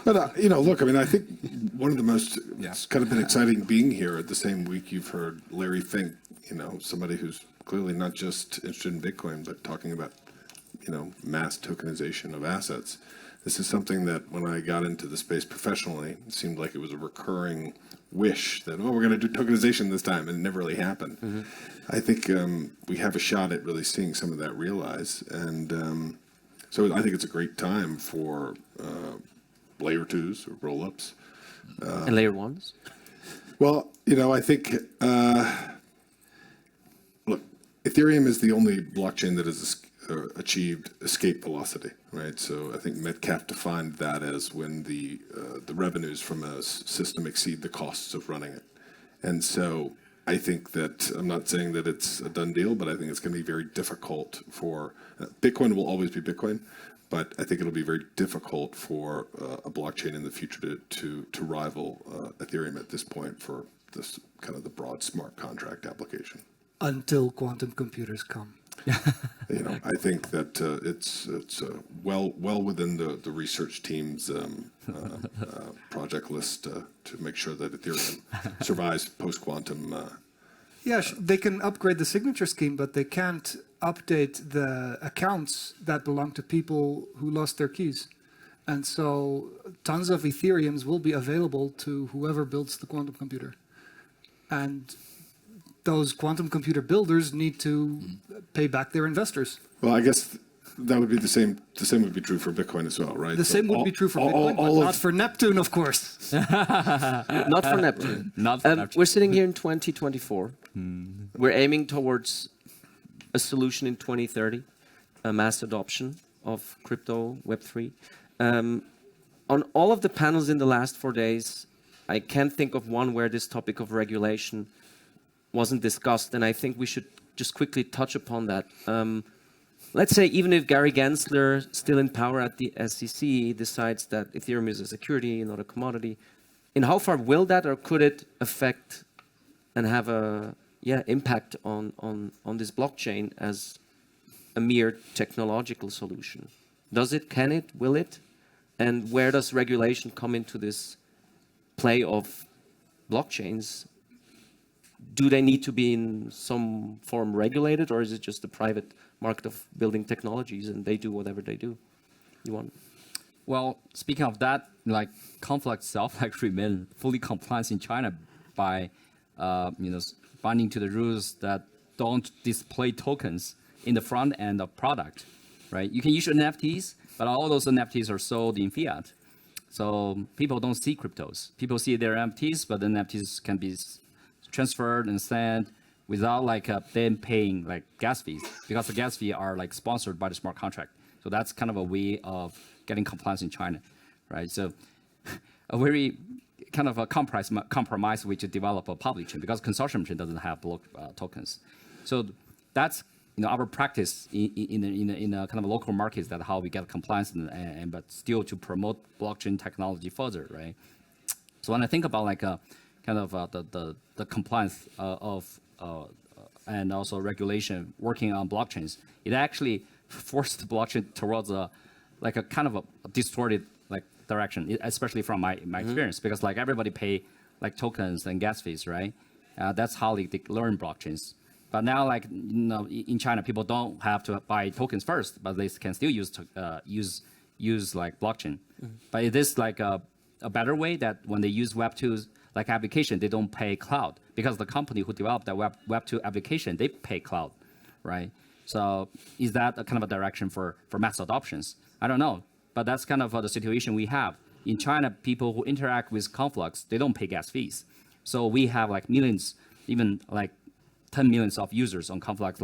But, look, I mean, I think one of the most, it's kind of been exciting being here at the same week you've heard Larry Fink, somebody who's clearly not just interested in Bitcoin, but talking about, mass tokenization of assets. This is something that when I got into the space professionally, it seemed like it was a recurring wish that, we're going to do tokenization this time, and it never really happened. Mm-hmm. I think we have a shot at really seeing some of that realize. And so I think it's a great time for layer twos or roll-ups. And layer ones? Well, I think, look, Ethereum is the only blockchain that has achieved escape velocity, right? So I think Metcalfe defined that as when the revenues from a system exceed the costs of running it. And so I think that, I'm not saying that it's a done deal, but I think it's going to be very difficult for, Bitcoin will always be Bitcoin, but I think it'll be very difficult for a blockchain in the future to rival Ethereum at this point for this kind of the broad smart contract application. Until quantum computers come. I think that it's well within the research team's project list to make sure that Ethereum survives post-quantum. Yeah, they can upgrade the signature scheme, but they can't update the accounts that belong to people who lost their keys. And so tons of Ethereums will be available to whoever builds the quantum computer. And those quantum computer builders need to pay back their investors. Well, I guess that would be the same. The same would be true for Bitcoin as well, right? The same would be true for Bitcoin, but not for Neptune, of course. Not for Neptune. Not for Neptune. We're sitting here in 2024. We're aiming towards a solution in 2030, a mass adoption of crypto, Web3. On all of the panels in the last 4 days, I can't think of one where this topic of regulation wasn't discussed, and I think we should just quickly touch upon that. Let's say even if Gary Gensler, still in power at the SEC, decides that Ethereum is a security, not a commodity, in how far will that or could it affect and have a impact on this blockchain as a mere technological solution? Does it, can it, will it? And where does regulation come into this play of blockchains? Do they need to be in some form regulated, or is it just the private market of building technologies and they do whatever they do? Yuan? Well, speaking of that, like Conflux itself actually been fully compliant in China by binding to the rules that don't display tokens in the front end of product, right? You can issue NFTs, but all those NFTs are sold in fiat. So people don't see cryptos. People see their NFTs, but the NFTs can be transferred and sent without them paying gas fees, because the gas fees are sponsored by the smart contract. So that's kind of a way of getting compliance in China, right? So a very kind of a compromise way to develop a public chain, because consortium chain doesn't have block tokens. So that's our practice in a kind of local markets, that how we get compliance and but still to promote blockchain technology further, right? So when I think about the compliance of and also regulation working on blockchains, it actually forced the blockchain towards a kind of a distorted direction, especially from my experience, because everybody pay tokens and gas fees, right? That's how they learn blockchains. But now, in China, people don't have to buy tokens first, but they can still use blockchain. But it is a better way that when they use Web2 application, they don't pay cloud, because the company who developed that Web2 application, they pay cloud, right? So is that a kind of a direction for mass adoptions? I don't know, but that's kind of the situation we have. In China, people who interact with Conflux, they don't pay gas fees. So we have millions, even 10 millions of users on Conflux,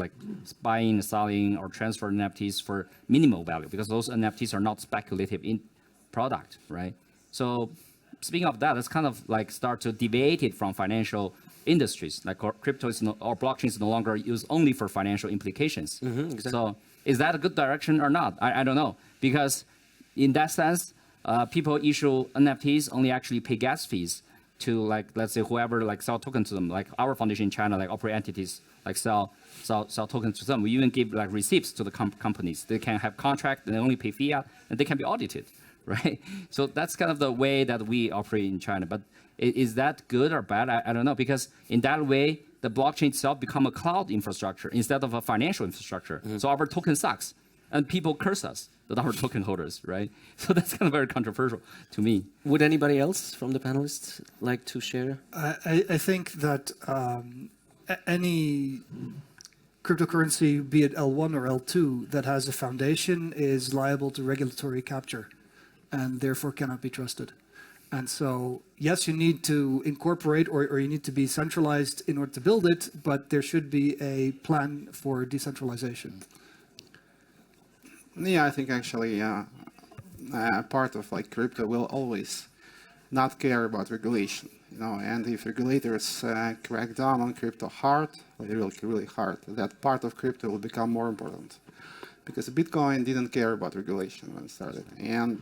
buying, selling, or transferring NFTs for minimal value, because those NFTs are not speculative in product, right? So speaking of that, let's kind of start to deviate it from financial industries. Crypto or blockchain is no longer used only for financial implications. Exactly. So is that a good direction or not? I don't know, because in that sense, people issue NFTs only actually pay gas fees to let's say whoever sell tokens to them, our foundation in China, operate entities sell tokens to them. We even give receipts to the companies. They can have contract and they only pay fiat, and they can be audited, right? So that's kind of the way that we operate in China. But is that good or bad? I don't know, because in that way, the blockchain itself become a cloud infrastructure instead of a financial infrastructure. So our token sucks, and people curse us, that our token holders, right? So that's kind of very controversial to me. Would anybody else from the panelists like to share? I think that any cryptocurrency, be it L1 or L2, that has a foundation is liable to regulatory capture, and therefore cannot be trusted. And so, yes, you need to incorporate or you need to be centralized in order to build it, but there should be a plan for decentralization. Yeah, I think actually part of crypto will always not care about regulation, and if regulators crack down on crypto hard, really hard, that part of crypto will become more important, because Bitcoin didn't care about regulation when it started, and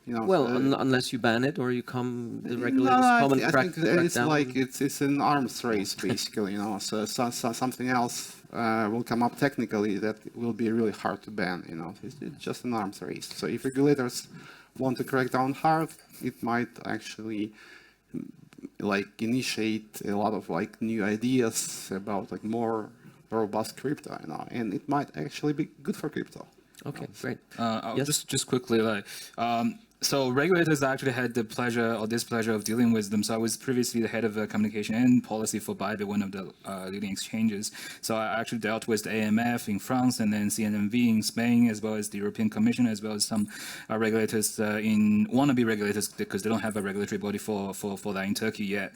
unless you ban it or you the regulators come and crack it's down. It's an arms race basically, so something else will come up technically that will be really hard to ban, it's just an arms race. So if regulators want to crack down hard, it might actually initiate a lot of new ideas about more robust crypto, and it might actually be good for crypto. Okay, great. Yes? Just quickly, so regulators actually had the pleasure or displeasure of dealing with them. So I was previously the head of communication and policy for Bybit, one of the leading exchanges. So I actually dealt with the AMF in France, and then CNMV in Spain, as well as the European Commission, as well as some regulators wannabe regulators, because they don't have a regulatory body for that in Turkey yet.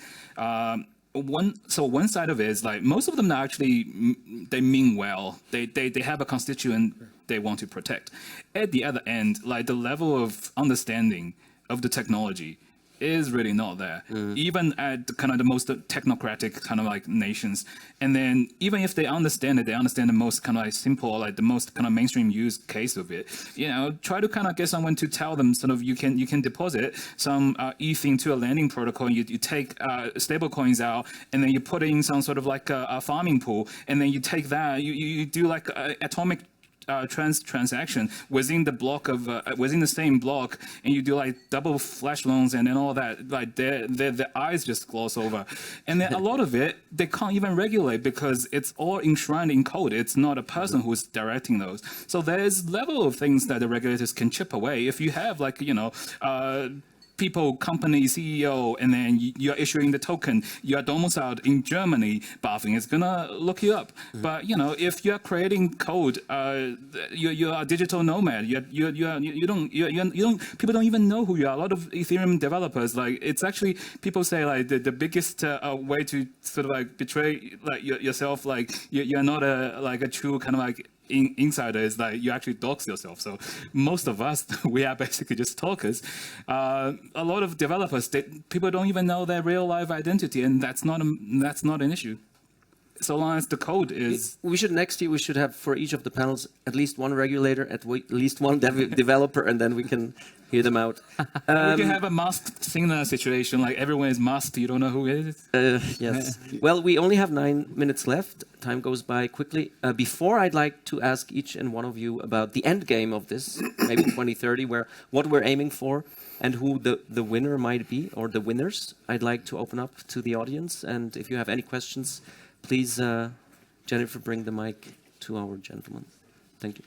One side of it is most of them actually, they mean well. They have a constituent they want to protect. At the other end, the level of understanding of the technology is really not there, even at kind of the most technocratic kind of nations. And then even if they understand it, they understand the most kind of simple, the most kind of mainstream use case of it. Try to kind of get someone to tell them sort of you can deposit some ETH into a lending protocol. You take stable coins out, and then you put in some sort of a farming pool, and then you take that, you do atomic transaction within the block of within the same block, and you do double flash loans and then all that. Their eyes just gloss over, and then a lot of it they can't even regulate because it's all enshrined in code. It's not a person who's directing those. So there's level of things that the regulators can chip away. If you have people, company CEO, and then you're issuing the token, you're domiciled in Germany, BaFin is gonna look you up. But if you're creating code, you're a digital nomad. You don't people don't even know who you are. A lot of Ethereum developers, like, it's actually, people say like the biggest way to sort of like betray like yourself, like you're not a true kind of like insider, is like you actually dox yourself. So most of us, we are basically just talkers. A lot of developers, people don't even know their real life identity, and that's not an issue. So long as the code is. We should next year. We should have for each of the panels at least one regulator, at least one developer, and then we can hear them out. We can have a masked signal situation, like everyone is masked. You don't know who it is. Yes. Well, we only have 9 minutes left. Time goes by quickly. Before, I'd like to ask each and one of you about the end game of this, maybe 2030, what we're aiming for, and who the winner might be, or the winners. I'd like to open up to the audience, and if you have any questions, please, Jennifer, bring the mic to our gentleman. Thank you.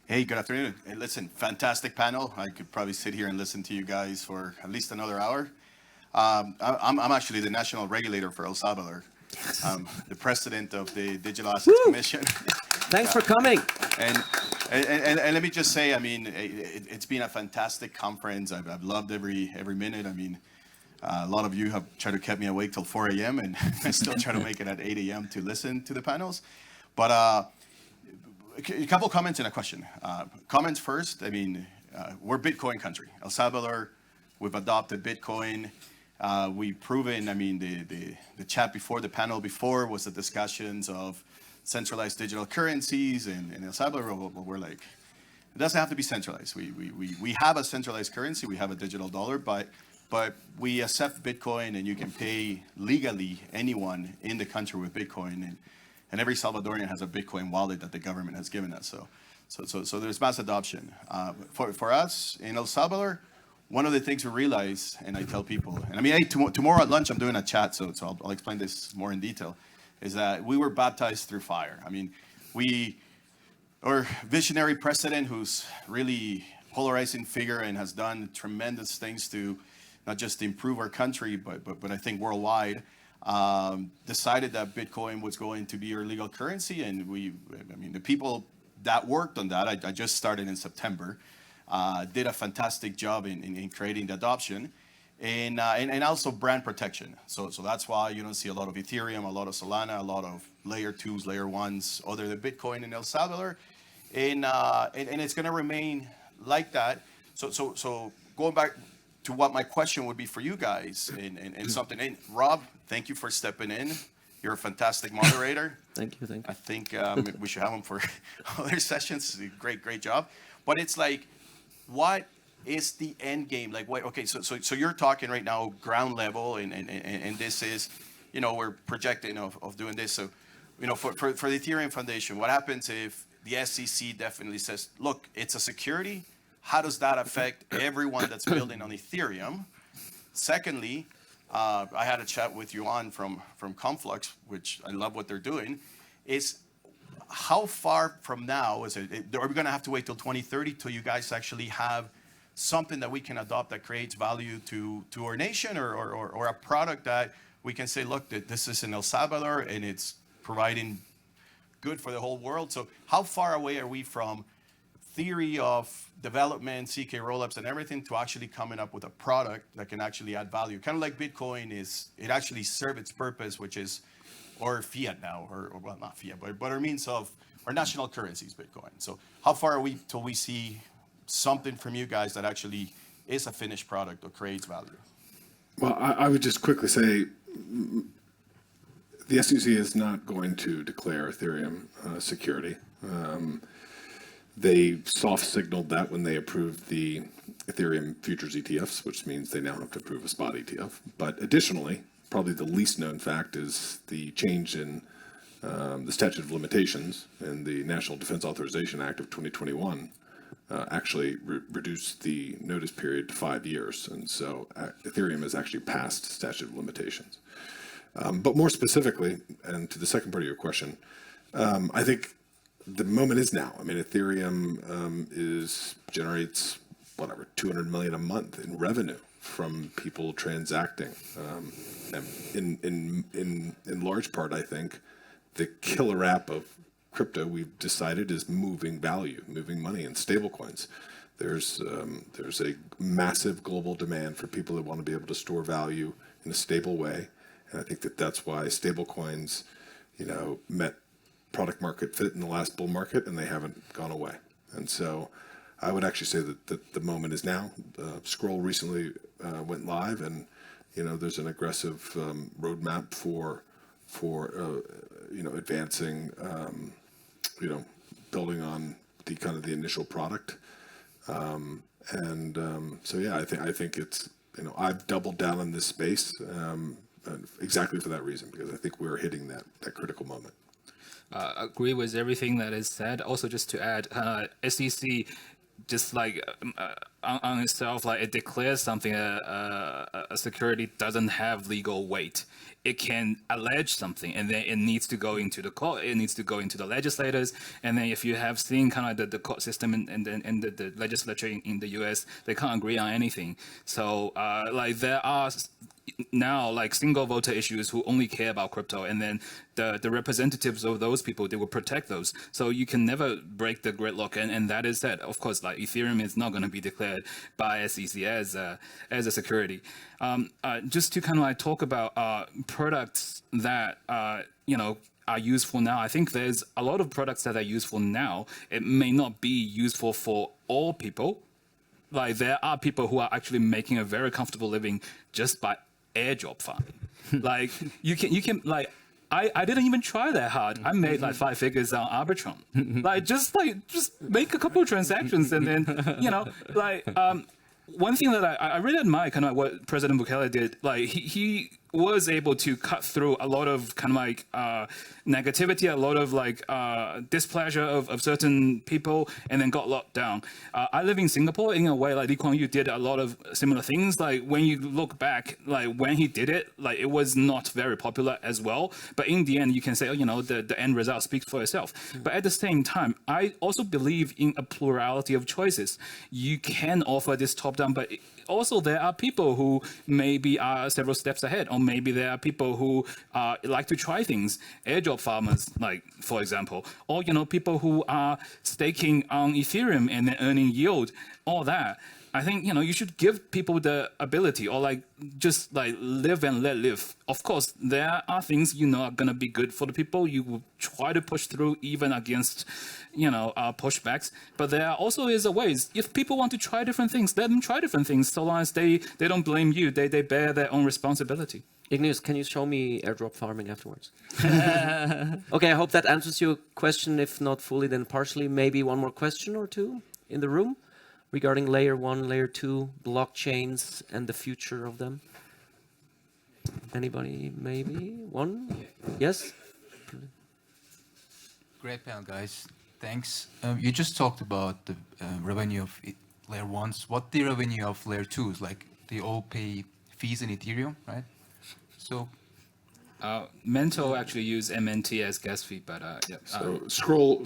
Hey, good afternoon. Hey, listen, fantastic panel. I could probably sit here and listen to you guys for at least another hour. I'm actually the national regulator for El Salvador. The president of the Digital Assets Commission. Thanks for coming. And let me just say, I mean, it's been a fantastic conference. I've loved every minute. I mean, a lot of you have tried to keep me awake till 4 a.m. and I still try to make it at 8 a.m. to listen to the panels. But a couple comments and a question. Comments first. I mean, we're Bitcoin country. El Salvador, we've adopted Bitcoin. We've proven, I mean, the chat before, the panel before was the discussions of centralized digital currencies. And in El Salvador, we're like, it doesn't have to be centralized. We have a centralized currency. We have a digital dollar, but we accept Bitcoin, and you can pay legally anyone in the country with Bitcoin. And every Salvadorian has a Bitcoin wallet that the government has given us. So there's mass adoption. For us in El Salvador, one of the things we realize, and I tell people, and I mean, hey, tomorrow at lunch I'm doing a chat, so I'll explain this more in detail, is that we were baptized through fire. I mean, our visionary president, who's really polarizing figure and has done tremendous things to not just improve our country, but I think worldwide, decided that Bitcoin was going to be our legal currency. And the people that worked on that, I just started in September, did a fantastic job in creating the adoption and also brand protection. So that's why you don't see a lot of Ethereum, a lot of Solana, a lot of layer 2s, layer 1s, other than Bitcoin in El Salvador. And it's going to remain like that. So going back to what my question would be for you guys and something. And Rob, thank you for stepping in. You're a fantastic moderator. Thank you. I think we should have him for other sessions. Great job. But it's like, what is the end game? Like, what? Okay, so you're talking right now ground level, and this is, we're projecting of doing this. So, for the Ethereum Foundation, what happens if the SEC definitely says, look, it's a security? How does that affect everyone that's building on Ethereum? Secondly, I had a chat with Yuan from Conflux, which I love what they're doing, is how far from now are we going to have to wait till 2030 till you guys actually have something that we can adopt that creates value to our nation, or a product that we can say, look, this is in El Salvador and it's providing good for the whole world? So how far away are we from theory of development, CK rollups and everything, to actually coming up with a product that can actually add value? Kind of like Bitcoin it actually serves its purpose, which is or fiat now, or well, not fiat, but our means of our national currency is Bitcoin. So how far are we till we see something from you guys that actually is a finished product or creates value? Well, I would just quickly say the SEC is not going to declare Ethereum security. They soft signaled that when they approved the Ethereum futures ETFs, which means they now have to approve a spot ETF. But additionally, probably the least known fact is the change in the statute of limitations in the National Defense Authorization Act of 2021 actually reduced the notice period to 5 years. And so Ethereum has actually passed statute of limitations. But more specifically, and to the second part of your question, I think the moment is now. I mean, Ethereum generates whatever, 200 million a month in revenue. from people transacting. And in large part, I think the killer app of crypto we've decided is moving value, moving money in stablecoins. There's a massive global demand for people that want to be able to store value in a stable way, and I think that's why stablecoins, met product market fit in the last bull market, and they haven't gone away. And so, I would actually say that the moment is now. Scroll recently went live, and there's an aggressive roadmap for advancing, building on the initial product. So yeah, I think it's, I've doubled down in this space exactly for that reason, because I think we're hitting that critical moment. Agree with everything that is said. Also, just to add, SEC just like on itself, like it declares something, a security doesn't have legal weight. It can allege something, and then it needs to go into the court. It needs to go into the legislators, and then if you have seen the court system and the legislature in the U.S., they can't agree on anything. So there are now single voter issues who only care about crypto, and then the representatives of those people, they will protect those. So you can never break the gridlock, and that is that. Of course, Ethereum is not going to be declared by SEC as a security. Just to talk about products that are useful now. I think there's a lot of products that are useful now. It may not be useful for all people. There are people who are actually making a very comfortable living just by airdrop farming. You can I didn't even try that hard. I made 5 figures on Arbitrum. Just make a couple of transactions, and then one thing that I really admire what President Bukele did. He was able to cut through a lot of negativity, a lot of displeasure of certain people, and then got locked down. I live in Singapore. In a way, Lee Kuan Yew did a lot of similar things. When you look back, when he did it, it was not very popular as well. But in the end, you can say, the end result speaks for itself. But at the same time, I also believe in a plurality of choices. You can offer this top-down, but also there are people who maybe are several steps ahead, or maybe there are people who like to try things. Airdrop farmers, for example, or people who are staking on Ethereum and then earning yield, all that. I think you should give people the ability, or just live and let live. Of course, there are things are gonna be good for the people. You will try to push through even against pushbacks. But there also is a ways. If people want to try different things, let them try different things. So long as they don't blame you, they bear their own responsibility. Igneus, can you show me airdrop farming afterwards? Okay, I hope that answers your question. If not fully, then partially. Maybe one more question or two in the room regarding layer 1, layer 2 blockchains and the future of them. Anybody? Maybe one? Yes. Great panel, guys. Thanks. You just talked about the revenue of layer 1s. What the revenue of layer 2s? They all pay fees in Ethereum, right? So Mantle actually use MNT as gas fee, but yeah. So scroll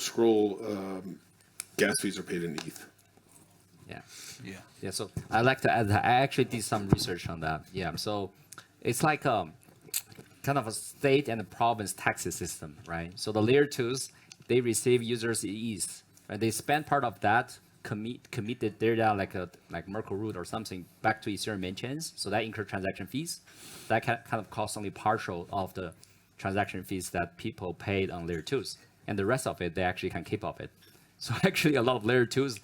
gas fees are paid in ETH. Yeah. So I'd like to add that I actually did some research on that. Yeah. So it's like kind of a state and a province taxes system, right? So the layer 2s, they receive users ETH, right? They spend part of that committed data like Merkle root or something back to Ethereum main chains. So that incur transaction fees. That kind of costs only partial of the transaction fees that people paid on layer 2s, and the rest of it they actually can keep of it. So actually a lot of layer 2s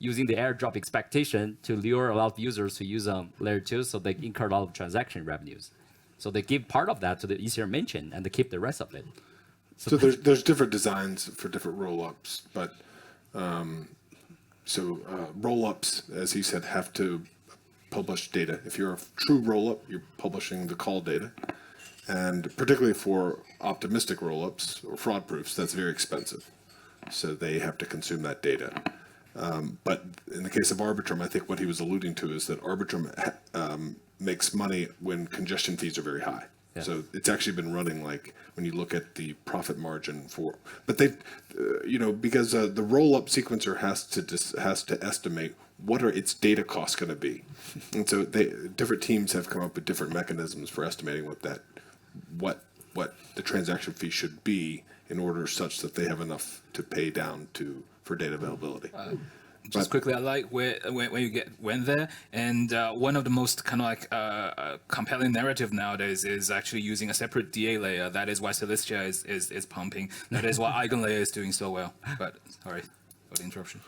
using the airdrop expectation to lure a lot of users to use layer 2, so they incur a lot of transaction revenues. So they give part of that to the Ethereum main chain, and they keep the rest of it. So there's different designs for different rollups, but rollups, as he said, have to publish data. If you're a true rollup, you're publishing the call data, and particularly for optimistic rollups or fraud proofs, that's very expensive. So they have to consume that data. But in the case of Arbitrum, I think what he was alluding to is that Arbitrum makes money when congestion fees are very high. So it's actually been running like when you look at the profit margin for, but they, because the roll-up sequencer has to estimate what are its data costs going to be, and so different teams have come up with different mechanisms for estimating what the transaction fee should be in order such that they have enough to pay down for data availability. Just quickly, I like when you went there, and one of the most kind of like compelling narrative nowadays is actually using a separate DA layer. That is why Celestia is pumping. That is why EigenLayer is doing so well. But sorry for the interruption.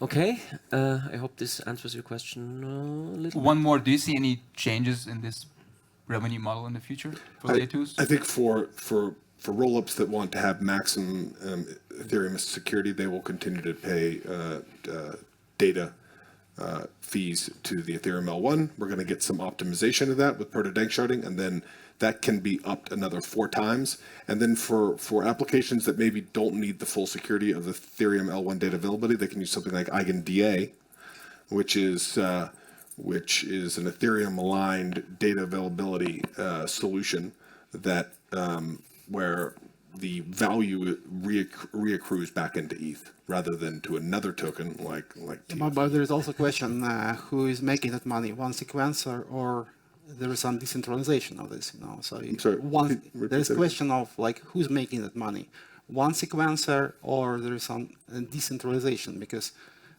Okay, I hope this answers your question a little. One more. Do you see any changes in this revenue model in the future for layer 2s? I think for rollups that want to have maximum Ethereum security, they will continue to pay data fees to the Ethereum L1. We're going to get some optimization of that with proto-dank sharding, and then that can be upped another 4 times. And then for applications that maybe don't need the full security of the Ethereum L1 data availability, they can use something like EigenDA, which is an Ethereum-aligned data availability solution that where the value reaccrues back into ETH rather than to another token like TF. But there is also a question, who is making that money, one sequencer or there is some decentralization of this, So there is a question of like who's making that money, one sequencer or there is some decentralization, because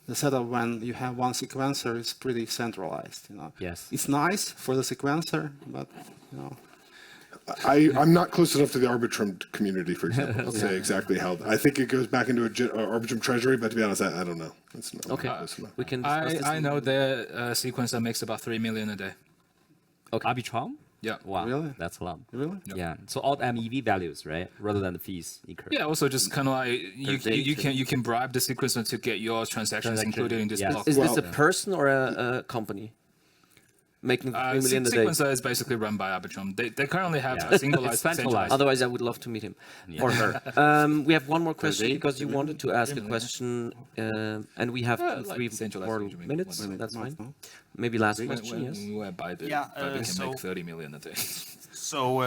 the setup when you have one sequencer is pretty centralized, Yes. It's nice for the sequencer, but I'm not close enough to the Arbitrum community, for example, to say exactly how. I think it goes back into Arbitrum treasury, but to be honest, I don't know. It's not close enough. We can discuss this. I know their sequencer makes about 3 million a day. Okay. Arbitrum? Yeah. Wow. Really? That's a lot. really? Yeah. So all the MEV values, right? Rather than the fees incurred. Yeah. Also, just kind of like you can bribe the sequencer to get your transactions included in this block. Is this a person or a company making 3 million a day? Sequencer is basically run by Arbitrum. They currently have a It's centralized. Otherwise, I would love to meet him or her. We have one more question because you wanted to ask a question, and we have 3 more minutes. That's fine. Maybe last question, yes? When we were by the, they can make 30 million a day. So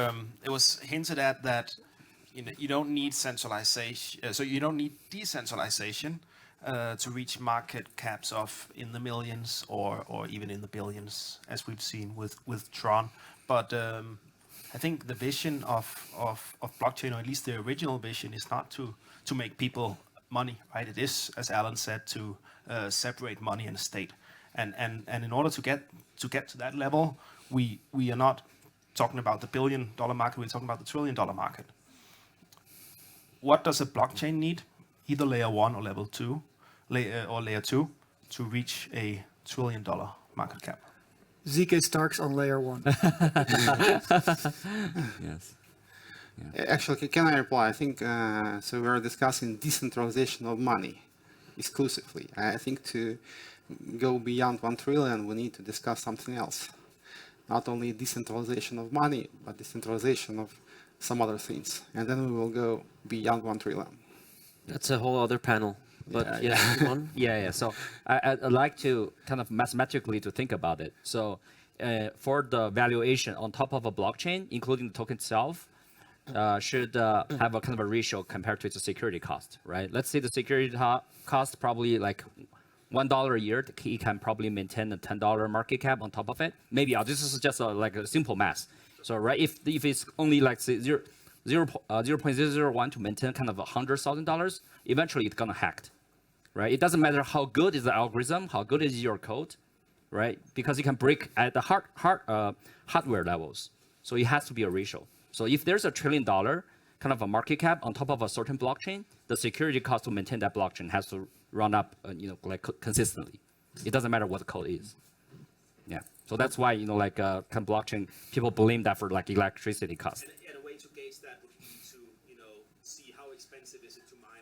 it was hinted at that you don't need centralization, so you don't need decentralization to reach market caps of in the millions or even in the billions, as we've seen with Tron. But I think the vision of blockchain, or at least the original vision, is not to make people money, right? It is, as Alan said, to separate money and state. And in order to get to that level, we are not talking about the $1 billion market, we're talking about the $1 trillion market. What does a blockchain need? Either layer 1 or level 2, layer 2, to reach a $1 trillion market cap. ZK Starks on layer 1. Yes. Actually, can I reply? I think, so we're discussing decentralization of money exclusively. I think to go beyond 1 trillion, we need to discuss something else. Not only decentralization of money, but decentralization of some other things. And then we will go beyond 1 trillion. That's a whole other panel. But Yuan? Yeah. So I'd like to kind of mathematically to think about it. So for the valuation on top of a blockchain, including the token itself, should have a kind of a ratio compared to its security cost, right? Let's say the security cost probably like $1 a year. It can probably maintain a $10 market cap on top of it. Maybe this is just like a simple math. So right, if it's only like say 0.001 to maintain kind of $100,000, eventually it's gonna hacked, right? It doesn't matter how good is the algorithm, how good is your code, right? Because it can break at the hardware levels. So it has to be a ratio. So if there's a $1 trillion kind of a market cap on top of a certain blockchain, the security cost to maintain that blockchain has to run up, like consistently. It doesn't matter what the code is. Yeah. So that's why like kind of blockchain people blame that for like electricity cost. And a way to gauge that would be to see how expensive is it to mine,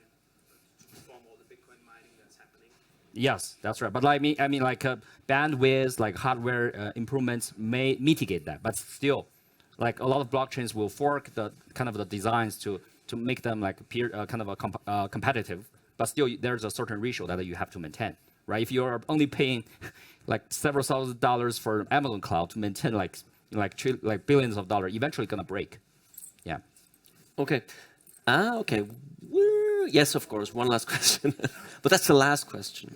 to perform all the Bitcoin mining that's happening. Yes, that's right. But I mean like bandwidth, like hardware improvements may mitigate that, but still, like a lot of blockchains will fork the kind of the designs to make them like kind of a competitive. But still, there's a certain ratio that you have to maintain, right? If you're only paying like several $1,000s for Amazon Cloud to maintain like like billions of dollars, eventually gonna break. Yeah. Okay. Okay. Yes, of course. One last question, but that's the last question.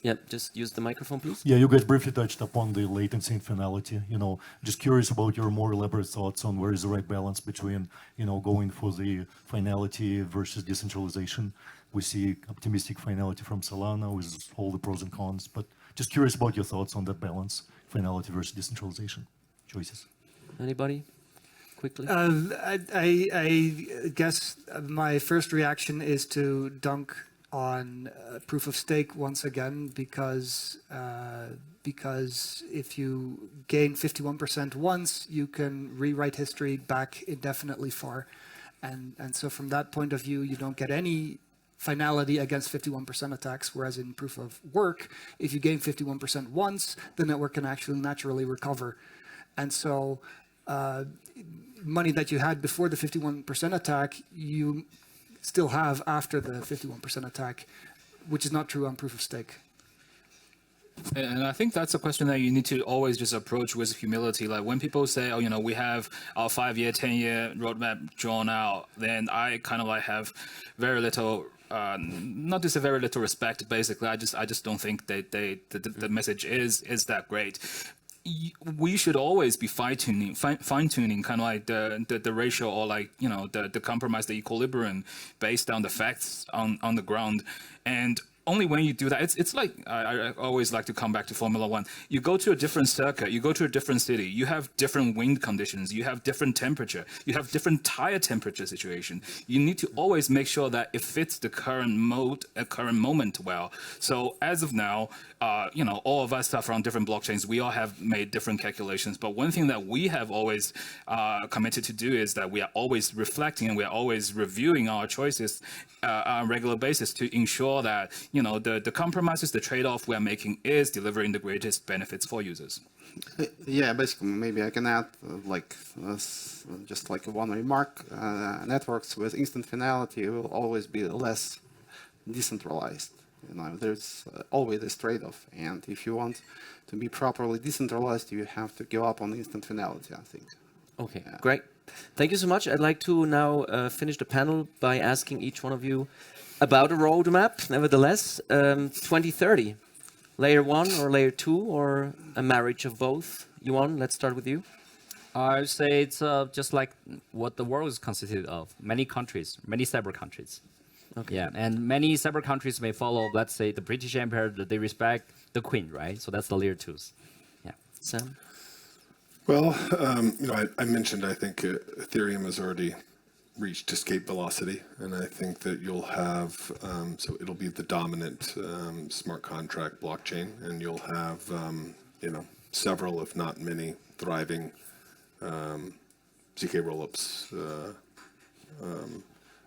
Yeah, just use the microphone, please. Yeah, you guys briefly touched upon the latency and finality. Just curious about your more elaborate thoughts on where is the right balance between, going for the finality versus decentralization. We see optimistic finality from Solana with all the pros and cons, but just curious about your thoughts on that balance, finality versus decentralization choices. Anybody? Quickly. I guess my first reaction is to dunk on proof of stake once again, because if you gain 51% once, you can rewrite history back indefinitely far, and so from that point of view, you don't get any finality against 51% attacks, whereas in proof of work, if you gain 51% once, the network can actually naturally recover, and so money that you had before the 51% attack, you still have after the 51% attack, which is not true on proof of stake. And I think that's a question that you need to always just approach with humility. Like when people say, oh, we have our 5-year, 10-year roadmap drawn out, then I kind of like have very little, not to say very little respect, basically. I just don't think that the message is that great. We should always be fine-tuning kind of like the ratio, or like, the compromise, the equilibrium based on the facts on the ground. And only when you do that, it's like, I always like to come back to Formula One. You go to a different circuit, you go to a different city, you have different wind conditions, you have different temperature, you have different tire temperature situation. You need to always make sure that it fits the current moment well. So as of now, all of us are from different blockchains. We all have made different calculations. But one thing that we have always committed to do is that we are always reflecting and we are always reviewing our choices on a regular basis to ensure that, the compromises, the trade-off we are making is delivering the greatest benefits for users. Yeah, basically, maybe I can add just like one remark. Networks with instant finality will always be less decentralized. There's always this trade-off, and if you want to be properly decentralized, you have to give up on instant finality, I think. Okay, great. Thank you so much. I'd like to now finish the panel by asking each one of you about a roadmap. Nevertheless, 2030, layer 1 or layer 2, or a marriage of both? Yuan, let's start with you. I would say it's just like what the world is constituted of. Many countries, many cyber countries. Okay. Yeah, and many cyber countries may follow, let's say, the British Empire, that they respect the Queen, right? So that's the layer 2s. Yeah. Sam? Well, I mentioned, I think Ethereum has already reached escape velocity, and I think that you'll have, so it'll be the dominant smart contract blockchain, and you'll have, several, if not many, thriving ZK rollups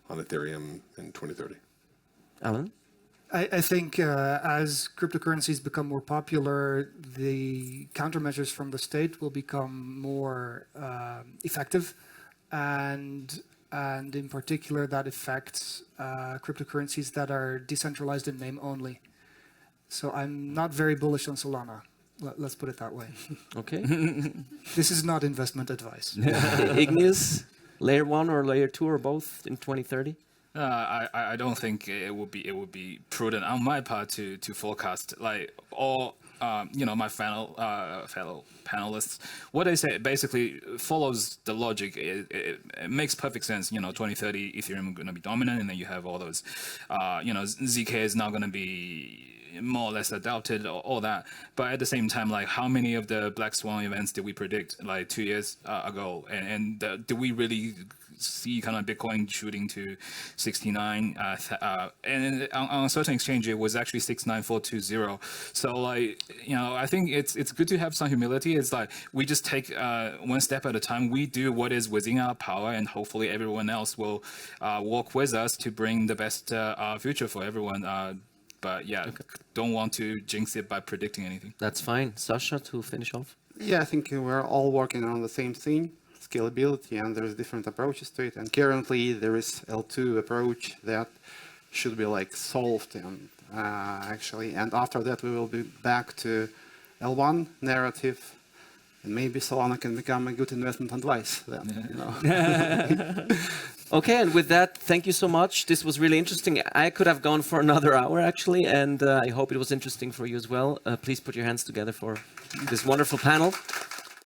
on Ethereum in 2030. Alan? I think as cryptocurrencies become more popular, the countermeasures from the state will become more effective, and in particular that affects cryptocurrencies that are decentralized in name only. So I'm not very bullish on Solana. Let's put it that way. Okay. This is not investment advice. Igneus, layer 1 or layer 2 or both in 2030? I don't think it would be prudent on my part to forecast like all my fellow panelists. What they say basically follows the logic. It makes perfect sense. 2030 Ethereum is going to be dominant, and then you have all those. ZK is now going to be more or less adopted, all that. But at the same time, like how many of the Black Swan events did we predict like 2 years ago? And do we really see kind of Bitcoin shooting to 69? And on a certain exchange, it was actually 69420. So like, I think it's good to have some humility. It's like we just take one step at a time. We do what is within our power, and hopefully everyone else will work with us to bring the best future for everyone. But yeah, don't want to jinx it by predicting anything. That's fine. Sasha, to finish off? Yeah, I think we're all working on the same thing, scalability, and there's different approaches to it. And currently there is L2 approach that should be like solved, and actually, and after that we will be back to L1 narrative, and maybe Solana can become a good investment advice then. You know? Okay, and with that, thank you so much. This was really interesting. I could have gone for another hour, actually, and I hope it was interesting for you as well. Please put your hands together for this wonderful panel.